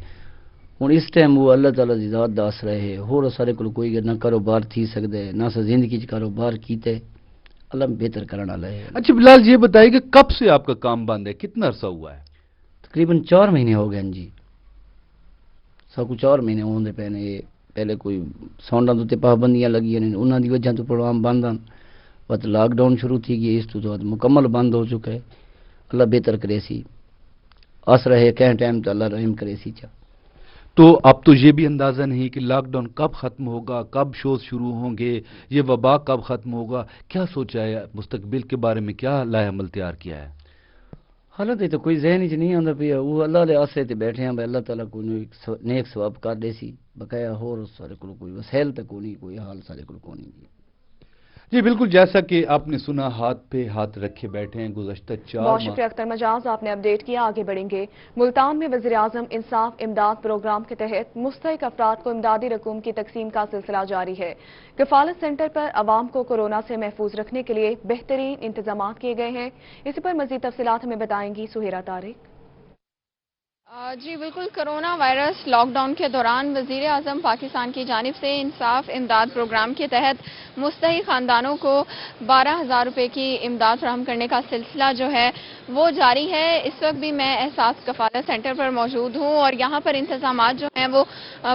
ہوں اس ٹائم وہ اللہ تعالیٰ کی ذات دا آسرا ہے ہور سارے کو کوئی نہ کاروبار تھی سکتا ہے نہ زندگی چ کاروبار کیتا ہے اللہ بہتر کرنے والا ہے. اچھا بلال یہ بتائیے کہ کب سے آپ کا کام بند ہے کتنا عرصہ ہوا ہے؟ تقریباً 4 مہینے ہو گئے ہیں جی سب کو 4 مہینے ہوندے پے نے. پہلے کوئی ساؤنڈاں تے پابندیاں لگی ہیں انہاں دی وجہ تو پروگرام بند ہیں بعد لاک ڈاؤن شروع تھی گئی اس تو بعد مکمل بند ہو چکا ہے. اللہ بہتر کرے سی آسرا ہے کہیں ٹائم تو اللہ رحم کرے سی چا. تو اب تو یہ بھی اندازہ نہیں کہ لاک ڈاؤن کب ختم ہوگا کب شوز شروع ہوں گے یہ وبا کب ختم ہوگا کیا سوچا ہے مستقبل کے بارے میں کیا لائحہ عمل تیار کیا ہے؟ حالت تو کوئی ذہن ہی نہیں آتا پیا وہ اللہ دے آسرے تے بیٹھے ہیں بھائی اللہ تعالیٰ کو نیک ثواب کر دے سی بقایا ہور سارے کو کوئی وسائل تے کو نہیں کوئی حال سارے کو نہیں جی بالکل جیسا کہ آپ نے سنا ہاتھ پہ ہاتھ رکھے بیٹھے ہیں گزشتہ 4 بہت شکریہ اختر مجاز آپ نے اپڈیٹ کیا. آگے بڑھیں گے. ملتان میں وزیراعظم انصاف امداد پروگرام کے تحت مستحق افراد کو امدادی رقوم کی تقسیم کا سلسلہ جاری ہے. کفالت سینٹر پر عوام کو کورونا سے محفوظ رکھنے کے لیے بہترین انتظامات کیے گئے ہیں. اسی پر مزید تفصیلات ہمیں بتائیں گی سہیرہ طارق. جی بالکل کرونا وائرس لاک ڈاؤن کے دوران وزیر اعظم پاکستان کی جانب سے انصاف امداد پروگرام کے تحت مستحق خاندانوں کو 12,000 روپے کی امداد فراہم کرنے کا سلسلہ جو ہے وہ جاری ہے. اس وقت بھی میں احساس کفالت سینٹر پر موجود ہوں اور یہاں پر انتظامات جو ہیں وہ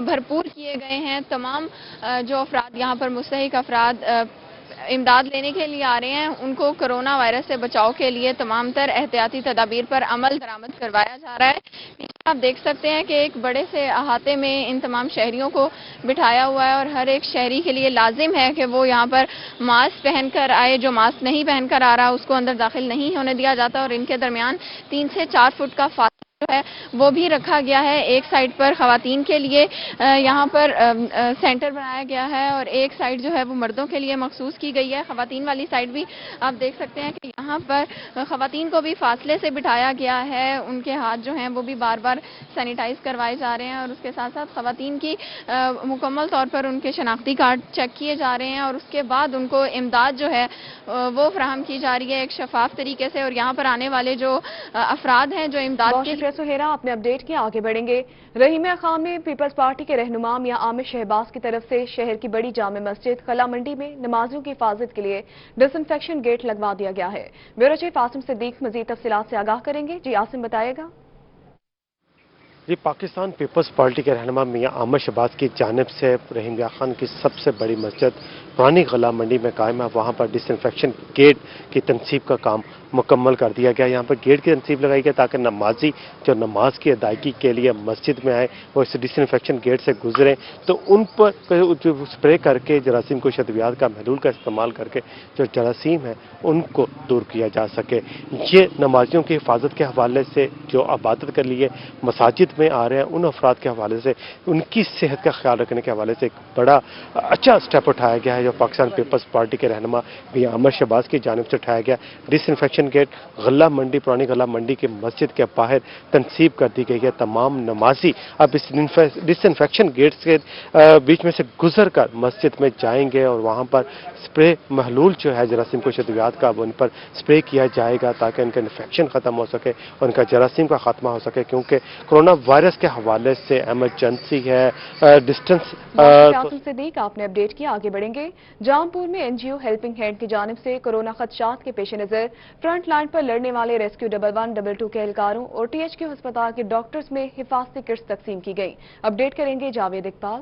بھرپور کیے گئے ہیں. تمام جو افراد یہاں پر مستحق افراد امداد لینے کے لیے آ رہے ہیں ان کو کرونا وائرس سے بچاؤ کے لیے تمام تر احتیاطی تدابیر پر عمل درآمد کروایا جا رہا ہے. آپ دیکھ سکتے ہیں کہ ایک بڑے سے احاطے میں ان تمام شہریوں کو بٹھایا ہوا ہے اور ہر ایک شہری کے لیے لازم ہے کہ وہ یہاں پر ماسک پہن کر آئے. جو ماسک نہیں پہن کر آ رہا اس کو اندر داخل نہیں ہونے دیا جاتا اور ان کے درمیان 3 سے 4 فٹ کا فاصلہ جو ہے وہ بھی رکھا گیا ہے. ایک سائڈ پر خواتین کے لیے یہاں پر سینٹر بنایا گیا ہے اور ایک سائڈ جو ہے وہ مردوں کے لیے مخصوص کی گئی ہے. خواتین والی سائڈ بھی آپ دیکھ سکتے ہیں کہ یہاں پر خواتین کو بھی فاصلے سے بٹھایا گیا ہے. ان کے ہاتھ جو ہیں وہ بھی بار بار سینیٹائز کروائے جا رہے ہیں اور اس کے ساتھ ساتھ خواتین کی مکمل طور پر ان کے شناختی کارڈ چیک کیے جا رہے ہیں اور اس کے بعد ان کو امداد جو ہے وہ فراہم کی جا رہی ہے ایک شفاف طریقے سے. اور یہاں پر آنے والے جو افراد ہیں جو امداد کے سہیرہ آپ نے اپڈیٹ کیا. آگے بڑھیں گے. رحیمیہ خان میں پیپلز پارٹی کے رہنما میاں عامر شہباز کی طرف سے شہر کی بڑی جامع مسجد خلا منڈی میں نمازیوں کی حفاظت کے لیے ڈس انفیکشن گیٹ لگوا دیا گیا ہے. بیورو چیف آسم صدیق مزید تفصیلات سے آگاہ کریں گے. جی آسم بتائے گا. جی پاکستان پیپلز پارٹی کے رہنما میاں عامر شہباز کی جانب سے رحیمیہ خان کی سب سے بڑی مسجد پرانی خلا منڈی میں قائم ہے وہاں پر ڈس انفیکشن گیٹ کی تنصیب کا کام مکمل کر دیا گیا. یہاں پر گیٹ کی تنصیب لگائی گئی تاکہ نمازی جو نماز کی ادائیگی کے لیے مسجد میں آئے وہ اس ڈس انفیکشن گیٹ سے گزریں تو ان پر اسپرے کر کے جراثیم کو ادویات کا محلول کا استعمال کر کے جو جراثیم ہیں ان کو دور کیا جا سکے. یہ نمازیوں کی حفاظت کے حوالے سے جو عبادت کے لیے مساجد میں آ رہے ہیں ان افراد کے حوالے سے ان کی صحت کا خیال رکھنے کے حوالے سے ایک بڑا اچھا اسٹیپ اٹھایا گیا ہے جو پاکستان پیپلز پارٹی کے رہنما میاں عامر شہباز کی جانب سے اٹھایا گیا. ڈس انفیکشن گیٹ غلہ منڈی پرانی غلہ منڈی کی مسجد کے باہر تنصیب کر دی گئی ہے. تمام نمازی اب اس ڈس انفیکشن گیٹ کے بیچ میں سے گزر کر مسجد میں جائیں گے اور وہاں پر اسپرے محلول جو ہے جراثیم کش ادویات کا وہ ان پر اسپرے کیا جائے گا تاکہ ان کا انفیکشن ختم ہو سکے اور ان کا جراثیم کا خاتمہ ہو سکے کیونکہ کرونا وائرس کے حوالے سے ایمرجنسی ہے. ڈسٹنس صدیق آپ نے اپڈیٹ کیا. آگے بڑھیں گے. جامپور میں این جی او ہیلپنگ ہینڈ کی جانب سے کورونا خدشات کے پیش نظر فرنٹ لائن پر لڑنے والے ریسکیو 1122 کے اہلکاروں اور ٹی ایچ کیو ہسپتال کے ڈاکٹرز میں حفاظتی کٹس تقسیم کی گئی. اپڈیٹ کریں گے جاوید اقبال.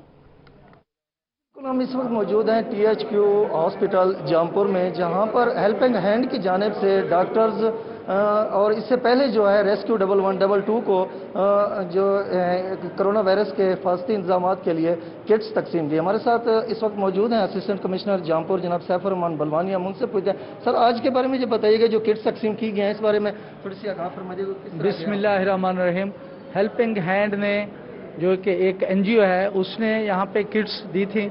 ہم اس وقت موجود ہیں T H Q hospital Jampur میں جہاں پر ہیلپنگ ہینڈ کی جانب سے ڈاکٹرز اور اس سے پہلے جو ہے ریسکیو 1122 کو جو کرونا وائرس کے حفاظتی انتظامات کے لیے کٹس تقسیم کی. ہمارے ساتھ اس وقت موجود ہیں اسسٹنٹ کمشنر جامپور جناب سیف الرحمان بلوانی. ہم ان سے پوچھتے ہیں سر آج کے بارے میں یہ بتائیے گا جو کٹس تقسیم کی گئی ہیں اس بارے میں تھوڑی سی آگاہ فرمائیے گا. بسم اللہ الرحمن الرحیم. ہیلپنگ ہینڈ نے جو کہ ایک این جی او ہے اس نے یہاں پہ کٹس دی تھیں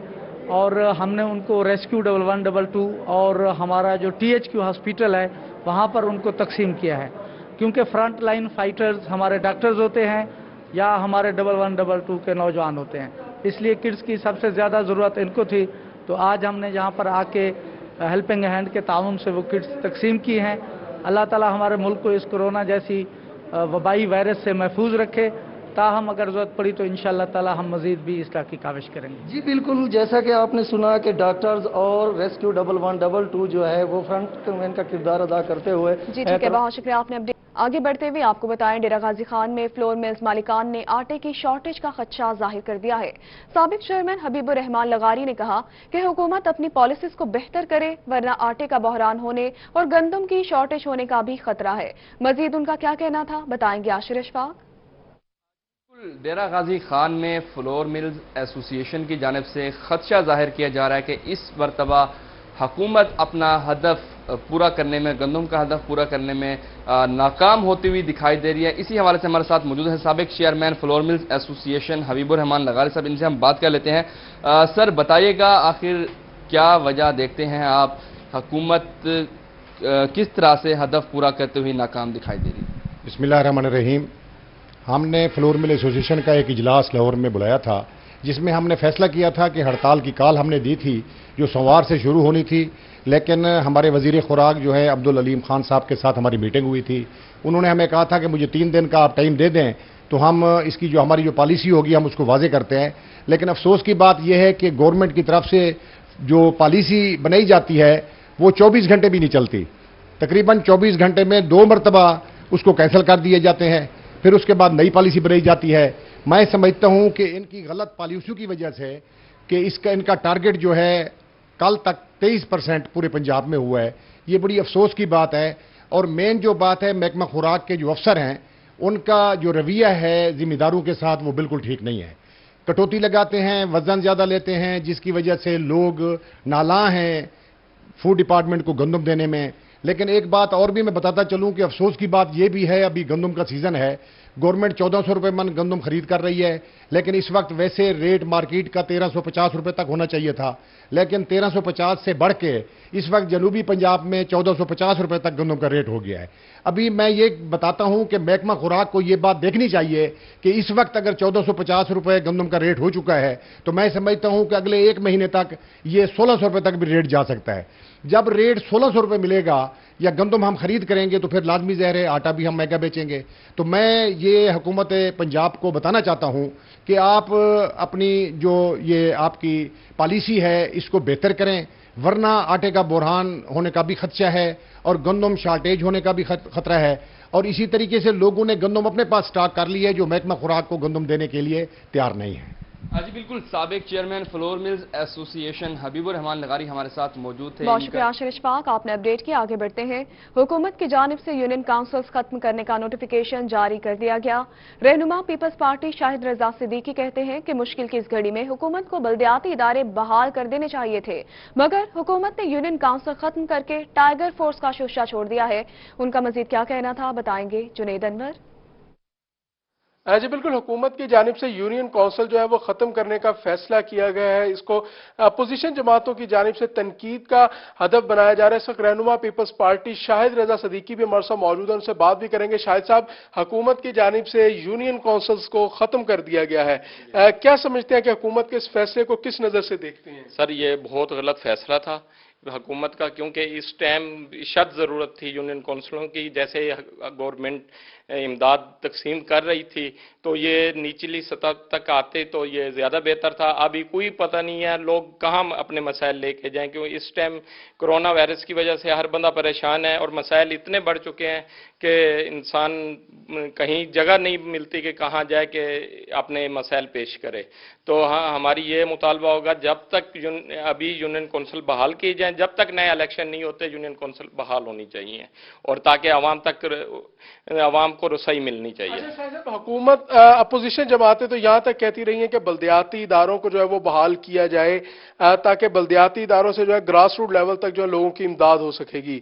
اور ہم نے ان کو ریسکیو 1122 اور ہمارا جو ٹی ایچ کیو ہاسپٹل ہے وہاں پر ان کو تقسیم کیا ہے کیونکہ فرنٹ لائن فائٹرز ہمارے ڈاکٹرز ہوتے ہیں یا ہمارے 1122 کے نوجوان ہوتے ہیں اس لیے کٹس کی سب سے زیادہ ضرورت ان کو تھی. تو آج ہم نے یہاں پر آ کے ہیلپنگ ہینڈ کے تعاون سے وہ کٹس تقسیم کی ہیں. اللہ تعالی ہمارے ملک کو اس کورونا جیسی وبائی وائرس سے محفوظ رکھے ताहम अगर ज़रूरत पड़ी तो इंशाअल्लाह ताला हम मज़ीद भी इसका की काविश करेंगे। जी बिल्कुल, जैसा कि आपने सुना कि डॉक्टर्स और रेस्क्यू 1112 जो है वो फ्रंटमैन का किरदार अदा करते हुए। जी ठीक है, बहुत शुक्रिया आपने अपडेट। आगे बढ़ते हुए आपको बताएं, डेरा गाजी खान में फ्लोर मिल्स मालिकान ने आटे की शॉर्टेज का खदशा जाहिर कर दिया है। साबिक चेयरमैन हबीबुर रहमान लगारी ने कहा कि हुकूमत अपनी पॉलिसीज को बेहतर करे, वरना आटे का बहरान होने और गंदम की शॉर्टेज होने का भी खतरा है। मजीद उनका क्या कहना था, बताएंगे आशिर अशफाक। डेरा गाजी खान में फ्लोर मिल्स एसोसिएशन की जानिब से खदशा जाहिर किया जा रहा है कि इस मरतबा हुकूमत अपना हदफ पूरा करने में, गंदम का हदफ पूरा करने में नाकाम होती हुई दिखाई दे रही है। इसी हवाले से हमारे साथ मौजूद है साबिक chairman flour mills association Habibur Rahman Lagari साहब, इनसे हम बात कर लेते हैं। सर बताइएगा, आखिर क्या वजह देखते हैं आप, हुकूमत किस तरह से हदफ पूरा करते हुए नाकाम दिखाई दे रही है? बिस्मिल्लाहिर्रहमानिर्रहीम। हमने फ्लोर मिल एसोसिएशन का एक इजलास लाहौर में बुलाया था, जिसमें हमने फैसला किया था कि हड़ताल की कॉल हमने दी थी जो सोमवार से शुरू होनी थी, लेकिन हमारे वजीर खुराक जो है अब्दुल अलीम खान साहब के साथ हमारी मीटिंग हुई थी। उन्होंने हमें कहा था कि मुझे 3 दिन का आप टाइम दे दें तो हम इसकी जो हमारी जो पॉलिसी होगी हम उसको वाजे करते हैं। लेकिन अफसोस की बात यह है कि गवर्नमेंट की तरफ से जो पॉलिसी बनाई जाती है वो 24 घंटे भी नहीं चलती। तकरीबन 24 घंटे में 2 मरतबा उसको कैंसिल कर दिए जाते हैं, फिर उसके बाद नई पॉलिसी बनाई जाती है। मैं समझता हूं कि इनकी गलत पॉलिसियों की वजह से कि इनका टारगेट जो है कल तक 23% पूरे पंजाब में हुआ है, ये बड़ी अफसोस की बात है। और मेन जो बात है, महकमा खुराक के जो अफसर हैं उनका जो रवैया है जिम्मेदारों के साथ वो बिल्कुल ठीक नहीं है। कटौती लगाते हैं, वजन ज़्यादा लेते हैं, जिसकी वजह से लोग नाला हैं फूड डिपार्टमेंट को गंदम देने में। लेकिन एक बात और भी मैं बताता चलूं कि अफसोस की बात यह भी है, अभी गंदम का सीजन है, गवर्नमेंट 1400 रुपये मन गंदम खरीद कर रही है, लेकिन इस वक्त वैसे रेट मार्केट का 1350 रुपये तक होना चाहिए था, लेकिन 1350 से बढ़ के इस वक्त जनूबी पंजाब में 1450 रुपये तक गंदम का रेट हो गया है। अभी मैं ये बताता हूं कि महकमा खुराक को ये बात देखनी चाहिए कि इस वक्त अगर 1450 रुपये गंदम का रेट हो चुका है तो मैं समझता हूं कि अगले 1 महीने तक ये 1600 रुपये तक भी रेट जा सकता है। जब रेट 1600 रुपये मिलेगा या गंदम हम खरीद करेंगे तो फिर लाजमी ज़ाहिर है आटा भी हम महंगा बेचेंगे। तो मैं ये हुकूमत पंजाब को बताना चाहता हूं कि आप अपनी जो ये आपकी पॉलिसी है इसको बेहतर करें, वरना आटे का बुरहान होने का भी खदशा है और गंदम शार्टेज होने का भी खतरा है। और इसी तरीके से लोगों ने गंदम अपने पास स्टॉक कर ली है जो महकमा खुराक को गंदम देने के लिए तैयार नहीं है। जी बिल्कुल, साबिक chairman flour mills association Habibur Rahman Lagari हमारे साथ मौजूद थे। बहुत शुक्रिया आशिर इशफाक, आपने अपडेट किया। आगे बढ़ते हैं। हुकूमत की जानिब से यूनियन काउंसिल्स खत्म करने का नोटिफिकेशन जारी कर दिया गया। रहनुमा पीपल्स पार्टी शाहिद रजा सिद्दीकी कहते हैं कि मुश्किल की इस घड़ी में हुकूमत को बल्दियाती इदारे बहाल कर देने चाहिए थे, मगर हुकूमत ने यूनियन काउंसिल खत्म करके टाइगर फोर्स का शोशा छोड़ दिया है। उनका मजीद क्या कहना था, बताएंगे जुनेद अनवर। जी बिल्कुल, हुकूमत की जानिब से यूनियन काउंसिल जो है वो खत्म करने का फैसला किया गया है। इसको अपोजिशन जमातों की जानिब से तनकीद का हदफ बनाया जा रहा है। इस वक्त रहनुमा पीपल्स पार्टी शाहिद रजा सिद्दीकी भी हमारे साथ मौजूद है, उनसे बात भी करेंगे। शाहिद साहब, हुकूमत की जानिब से यूनियन काउंसिल्स को खत्म कर दिया गया है, क्या समझते हैं कि हुकूमत के इस फैसले को किस नजर से देखते हैं? सर, ये बहुत गलत फैसला था हुकूमत का, क्योंकि इस टाइम शद जरूरत थी यूनियन काउंसिलों की। जैसे गवर्नमेंट इमदाद तकसीम कर रही थी तो ये निचली सतह तक आते तो ये ज़्यादा बेहतर था। अभी कोई पता नहीं है लोग कहाँ अपने मसाइल लेके जाएं, क्योंकि इस टाइम कोरोना वायरस की वजह से हर बंदा परेशान है और मसाइल इतने बढ़ चुके हैं कि इंसान कहीं जगह नहीं मिलती कि कहाँ जाए कि अपने मसाइल पेश करे। तो हाँ, हमारी ये मुतालबा होगा जब तक अभी यूनियन काउंसिल बहाल की जाए, जब तक नए इलेक्शन नहीं होते यूनियन काउंसिल बहाल होनी चाहिए और ताकि आवाम को रसाई मिलनी चाहिए। अच्छा, हुकूमत अपोजिशन जमातें तो यहाँ तक कहती रही हैं कि बल्दियाती इदारों को जो है वो बहाल किया जाए ताकि बल्दियाती इदारों से जो है ग्रास रूट लेवल तक जो है लोगों की इमदाद हो सकेगी,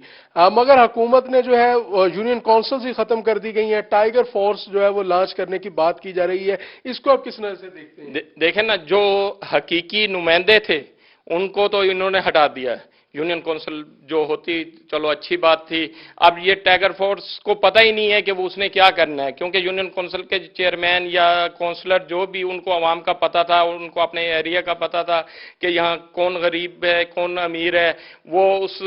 मगर हुकूमत ने जो है यूनियन काउंसिल ही खत्म कर दी गई है। टाइगर फोर्स जो है वो लॉन्च करने की बात की जा रही है, इसको आप किस नजर से देखते हैं? देखें ना, जो हकीकी नुमाइंदे थे उनको तो इन्होंने हटा दिया है। यूनियन काउंसिल जो होती चलो अच्छी बात थी, अब ये टाइगर फोर्स को पता ही नहीं है कि वो उसने क्या करना है, क्योंकि यूनियन काउंसिल के चेयरमैन या काउंसलर जो भी, उनको आवाम का पता था, उनको अपने एरिया का पता था कि यहाँ कौन गरीब है कौन अमीर है, वो उस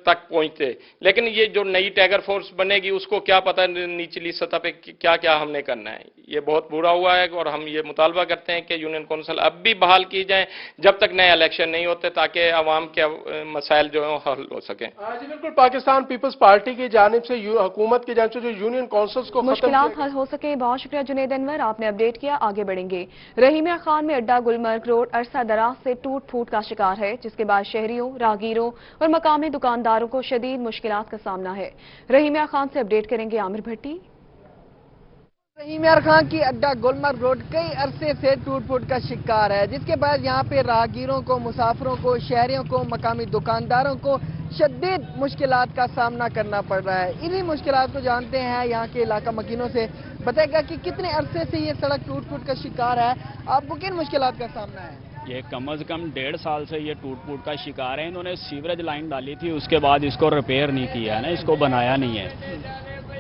तक पहुँचते। लेकिन ये जो नई टाइगर फोर्स बनेगी उसको क्या पता निचली सतह पे क्या क्या हमने करना है। یہ بہت برا ہوا ہے اور ہم یہ مطالبہ کرتے ہیں کہ یونین کونسل اب بھی بحال کی جائیں جب تک نئے الیکشن نہیں ہوتے تاکہ عوام کے مسائل جو ہیں حل ہو سکیں۔ جی بالکل، پاکستان پیپلز پارٹی کی جانب سے حکومت کی جانب سے جو یونین کونسلز کو مشکلات حل ہو سکے۔ بہت شکریہ جنید انور، آپ نے اپڈیٹ کیا، آگے بڑھیں گے۔ رحیمیہ خان میں اڈا گلمرگ روڈ عرصہ دراز سے ٹوٹ پھوٹ کا شکار ہے، جس کے بعد شہریوں، راہگیروں اور مقامی دکانداروں کو شدید مشکلات کا سامنا ہے۔ رحیمیہ خان سے اپڈیٹ کریں گے عامر بھٹی۔ رحیمیہ خان کی اڈا گلمرگ روڈ کئی عرصے سے ٹوٹ پھوٹ کا شکار ہے، جس کے بعد یہاں پہ راہگیروں کو، مسافروں کو، شہریوں کو، مقامی دکانداروں کو شدید مشکلات کا سامنا کرنا پڑ رہا ہے۔ انہی مشکلات کو جانتے ہیں یہاں کے علاقہ مکینوں سے، بتائے گا کہ کتنے عرصے سے یہ سڑک ٹوٹ پھوٹ کا شکار ہے، آپ کو کن مشکلات کا سامنا ہے؟ یہ کم از کم 1.5 سال سے یہ ٹوٹ پھوٹ کا شکار ہے۔ انہوں نے سیوریج لائن ڈالی تھی، اس کے بعد اس کو ریپیئر نہیں کیا ہے نا، اس کو بنایا نہیں ہے۔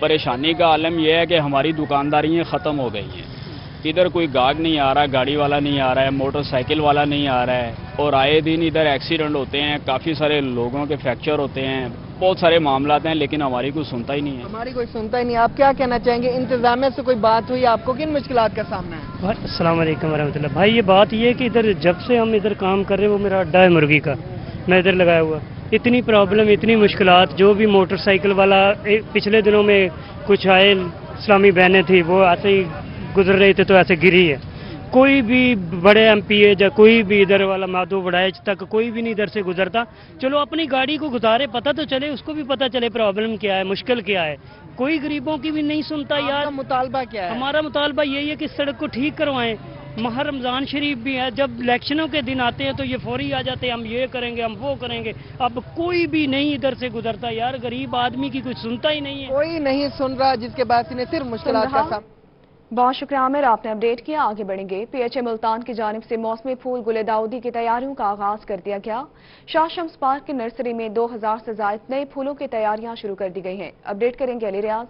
پریشانی کا عالم یہ ہے کہ ہماری دکانداریاں ختم ہو گئی ہیں، ادھر کوئی گاہک نہیں آ رہا، گاڑی والا نہیں آ رہا ہے، موٹر سائیکل والا نہیں آ رہا ہے، اور آئے دن ادھر ایکسیڈنٹ ہوتے ہیں، کافی سارے لوگوں کے فریکچر ہوتے ہیں، بہت سارے معاملات ہیں، لیکن ہماری کوئی سنتا ہی نہیں ہے۔ ہماری کوئی سنتا ہی نہیں۔ آپ کیا کہنا چاہیں گے؟ انتظامیہ سے کوئی بات ہوئی، آپ کو کن مشکلات کا سامنا ہے؟ السلام علیکم ورحمۃ اللہ۔ بھائی یہ بات یہ ہے کہ ادھر جب سے ہم ادھر کام کر رہے ہیں، وہ میرا اڈا ہے مرغی کا، میں ادھر لگایا ہوا، اتنی پرابلم، اتنی مشکلات، جو بھی موٹر سائیکل والا پچھلے دنوں میں کچھ آئے اسلامی بہنیں تھیں، وہ ایسے ہی گزر رہے تھے تو ایسے گری ہے، کوئی بھی بڑے ایم پی اے یا کوئی بھی ادھر والا مادو وڈائچ تک کوئی بھی نہیں ادھر سے گزرتا۔ چلو اپنی گاڑی کو گزارے، پتہ تو چلے، اس کو بھی پتہ چلے پرابلم کیا ہے، مشکل کیا ہے، کوئی غریبوں کی بھی نہیں سنتا یار۔ مطالبہ کیا ہے؟ ہمارا مطالبہ یہی ہے کہ سڑک کو ٹھیک کروائیں۔ ماہ رمضان شریف بھی ہے، جب الیکشنوں کے دن آتے ہیں تو یہ فوری آ جاتے ہیں، ہم یہ کریں گے، ہم وہ کریں گے، اب کوئی بھی نہیں ادھر سے گزرتا یار، غریب آدمی کی کچھ سنتا ہی نہیں ہے، کوئی نہیں سن رہا، جس کے بعد انہیں صرف مشکلات کا سامنا۔ بہت شکریہ عامر، آپ نے اپڈیٹ کیا، آگے بڑھیں گے۔ پی ایچ اے ملتان کی جانب سے موسمی پھول گل داؤدی کی تیاریوں کا آغاز کر دیا گیا۔ شاہ شمس پارک کی نرسری میں 2000 سے زائد نئے پھولوں کی تیاریاں شروع کر دی گئی ہیں۔ اپڈیٹ کریں گے علی ریاض۔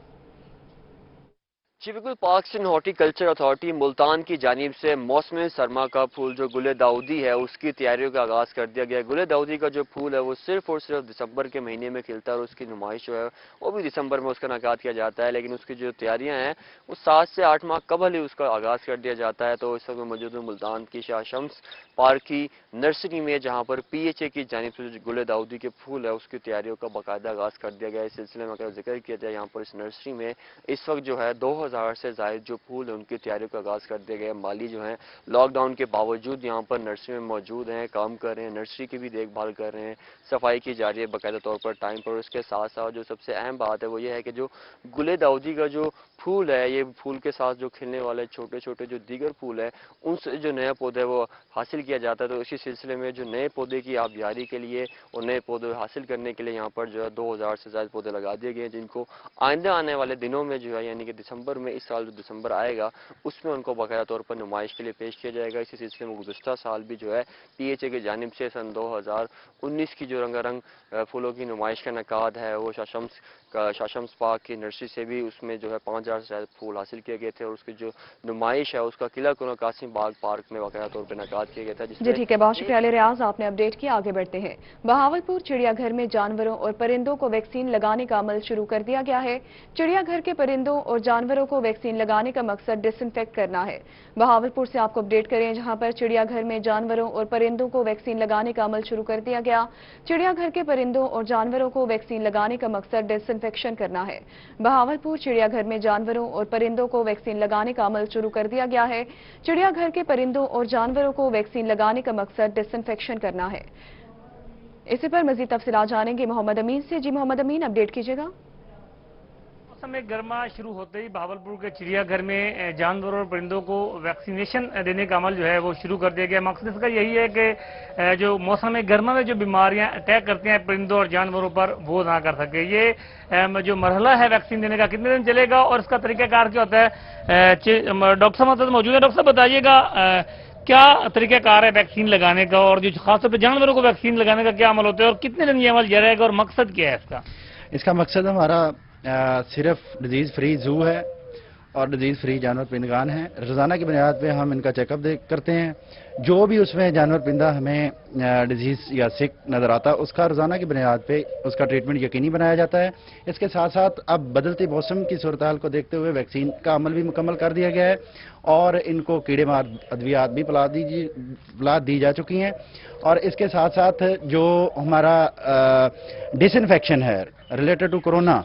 جی بالکل، parks and horti culture authority Multan کی جانب سے موسم سرما کا پھول جو گل داؤدی ہے اس کی تیاریوں کا آغاز کر دیا گیا ہے۔ گل داؤدی کا جو پھول ہے وہ صرف اور صرف دسمبر کے مہینے میں کھلتا ہے اور اس کی نمائش جو ہے وہ بھی دسمبر میں اس کا انعقاد کیا جاتا ہے، لیکن اس کی جو تیاریاں ہیں وہ 7 سے 8 ماہ قبل ہی اس کا آغاز کر دیا جاتا ہے۔ تو اس وقت موجود ملتان کی شاہ شمس پارک کی نرسری میں، جہاں پر پی ایچ اے کی جانب سے جو گل داؤدی کے پھول ہے اس کی تیاریوں کا باقاعدہ آغاز کر دیا گیا ہے۔ اس سلسلے میں اگر ذکر کیا جائے، یہاں پر اس نرسری میں اس وقت جو ہے 2000 سے زائد جو پھول ہیں ان کی تیاریوں کا آغاز کر دیا گیا ہے۔ مالی جو ہیں لاک ڈاؤن کے باوجود یہاں پر نرسری میں موجود ہیں، کام کر رہے ہیں، نرسری کی بھی دیکھ بھال کر رہے ہیں، صفائی کی جا رہی ہے باقاعدہ طور پر ٹائم پر۔ اس کے ساتھ ساتھ جو سب سے اہم بات ہے وہ یہ ہے کہ جو گل داؤدی کا جو پھول ہے، یہ پھول کے ساتھ جو کھلنے والے چھوٹے چھوٹے جو دیگر پھول ہیں ان سے جو نیا پودے وہ حاصل کیا جاتا ہے۔ تو اسی سلسلے میں جو نئے پودے کی آبیاری کے لیے اور نئے پودے حاصل کرنے کے لیے یہاں پر جو ہے 2000 سے زائد پودے لگا دیے گئے ہیں، جن کو آئندہ آنے والے دنوں میں جو ہے یعنی کہ دسمبر میں، اس سال جو دسمبر آئے گا اس میں ان کو باقاعدہ طور پر نمائش کے لیے پیش کیا جائے گا۔ اسی سلسلے میں گزشتہ سال بھی جو ہے پی ایچ اے کی جانب سے سن 2019 کی جو رنگا رنگ پھولوں کی نمائش کا انعقاد ہے وہ شاہ شمس پارک کی نرسری سے بھی اس میں جو ہے 5000 سے زیادہ پھول حاصل کیے گئے تھے، اور اس کی جو نمائش ہے اس کا قلعہ کنو قاسم باغ پارک میں باقاعدہ طور پر انعقاد کیا گیا تھا۔ جی ٹھیک ہے، بہت شکریہ علی ریاض، آپ نے اپڈیٹ کیا، آگے بڑھتے ہیں۔ بہاولپور چڑیا گھر میں جانوروں اور پرندوں کو ویکسین لگانے کا عمل شروع کر دیا گیا ہے۔ چڑیا گھر کے پرندوں اور جانوروں کو ویکسین لگانے کا مقصد ڈس انفیکٹ کرنا ہے۔ بہاولپور سے آپ کو اپڈیٹ کریں، جہاں پر چڑیا گھر میں جانوروں اور پرندوں کو ویکسین لگانے کا عمل شروع کر دیا گیا۔ چڑیا گھر کے پرندوں اور جانوروں کو ویکسین لگانے کا مقصد ڈس انفیکشن کرنا ہے۔ بہاولپور چڑیا گھر میں جانوروں اور پرندوں کو ویکسین لگانے کا عمل شروع کر دیا گیا ہے۔ چڑیا گھر کے پرندوں اور جانوروں کو ویکسین لگانے کا مقصد ڈس انفیکشن کرنا ہے۔ اسی پر مزید تفصیلات جانیں گے محمد امین سے۔ جی محمد امین، اپڈیٹ کیجیے گا۔ موسم گرما شروع ہوتے ہی بہاولپور کے چڑیا گھر میں جانوروں اور پرندوں کو ویکسینیشن دینے کا عمل جو ہے وہ شروع کر دیا گیا۔ مقصد اس کا یہی ہے کہ جو موسم گرما میں جو بیماریاں اٹیک کرتے ہیں پرندوں اور جانوروں پر وہ نہ کر سکے۔ یہ جو مرحلہ ہے ویکسین دینے کا کتنے دن چلے گا اور اس کا طریقہ کار کیا ہوتا ہے، ڈاکٹر صاحب موجود ہیں۔ ڈاکٹر صاحب بتائیے گا کیا طریقہ کار ہے ویکسین لگانے کا، اور جو خاص طور پہ جانوروں کو ویکسین لگانے کا کیا عمل ہوتا ہے اور کتنے دن یہ عمل جاری رہے گا، اور مقصد کیا ہے اس کا؟ اس کا مقصد ہمارا صرف ڈیزیز فری زو ہے، اور ڈیزیز فری جانور پرندگان ہیں. روزانہ کی بنیاد پہ ہم ان کا چیک اپ کرتے ہیں. جو بھی اس میں جانور پرندہ ہمیں ڈیزیز یا سک نظر آتا ہے اس کا روزانہ کی بنیاد پہ اس کا ٹریٹمنٹ یقینی بنایا جاتا ہے. اس کے ساتھ ساتھ اب بدلتی موسم کی صورتحال کو دیکھتے ہوئے ویکسین کا عمل بھی مکمل کر دیا گیا ہے اور ان کو کیڑے مار ادویات بھی پلا دی جا چکی ہیں. اور اس کے ساتھ ساتھ جو ہمارا ڈس انفیکشن ہے ریلیٹڈ ٹو کورونا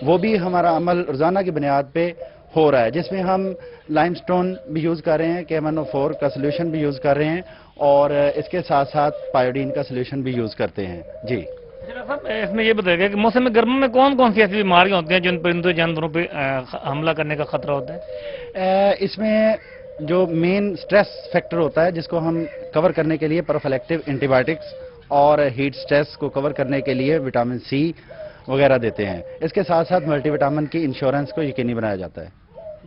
وہ بھی ہمارا عمل روزانہ کی بنیاد پہ ہو رہا ہے, جس میں ہم لائم سٹون بھی یوز کر رہے ہیں, KMNO4 کا سولوشن بھی یوز کر رہے ہیں اور اس کے ساتھ ساتھ پائیوڈین کا سولوشن بھی یوز کرتے ہیں. جی صاحب, اس میں یہ بتائیے گا کہ موسم گرما میں کون کون سی ایسی بیماریاں ہوتی ہیں جن پرندوں جانوروں پہ حملہ کرنے کا خطرہ ہوتا ہے؟ اس میں جو مین سٹریس فیکٹر ہوتا ہے جس کو ہم کور کرنے کے لیے پروفیلیکٹیو اینٹی بائیوٹکس اور ہیٹ سٹریس کو کور کرنے کے لیے وٹامن سی وغیرہ دیتے ہیں. اس کے ساتھ ساتھ ملٹی وٹامن کی انشورنس کو یقینی بنایا جاتا ہے.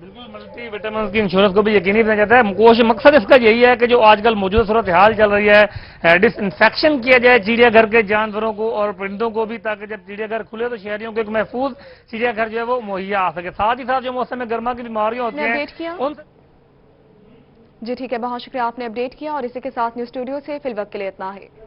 بالکل, ملٹی وٹامن کی انشورنس کو بھی یقینی بنایا جاتا ہے. مقصد اس کا یہی ہے کہ جو آج کل موجودہ صورتحال چل رہی ہے ڈس انفیکشن کیا جائے چڑیا گھر کے جانوروں کو اور پرندوں کو بھی, تاکہ جب چڑیا گھر کھلے تو شہریوں کو ایک محفوظ چڑیا گھر جو ہے وہ مہیا آ سکے. ساتھ ہی ساتھ جو موسم گرما کی بیماریاں ہوتی ہیں جی ٹھیک ہے, بہت شکریہ, آپ نے اپڈیٹ کیا. اور اسی کے ساتھ نیوز اسٹوڈیو سے فی الوقت کے لیے اتنا ہے.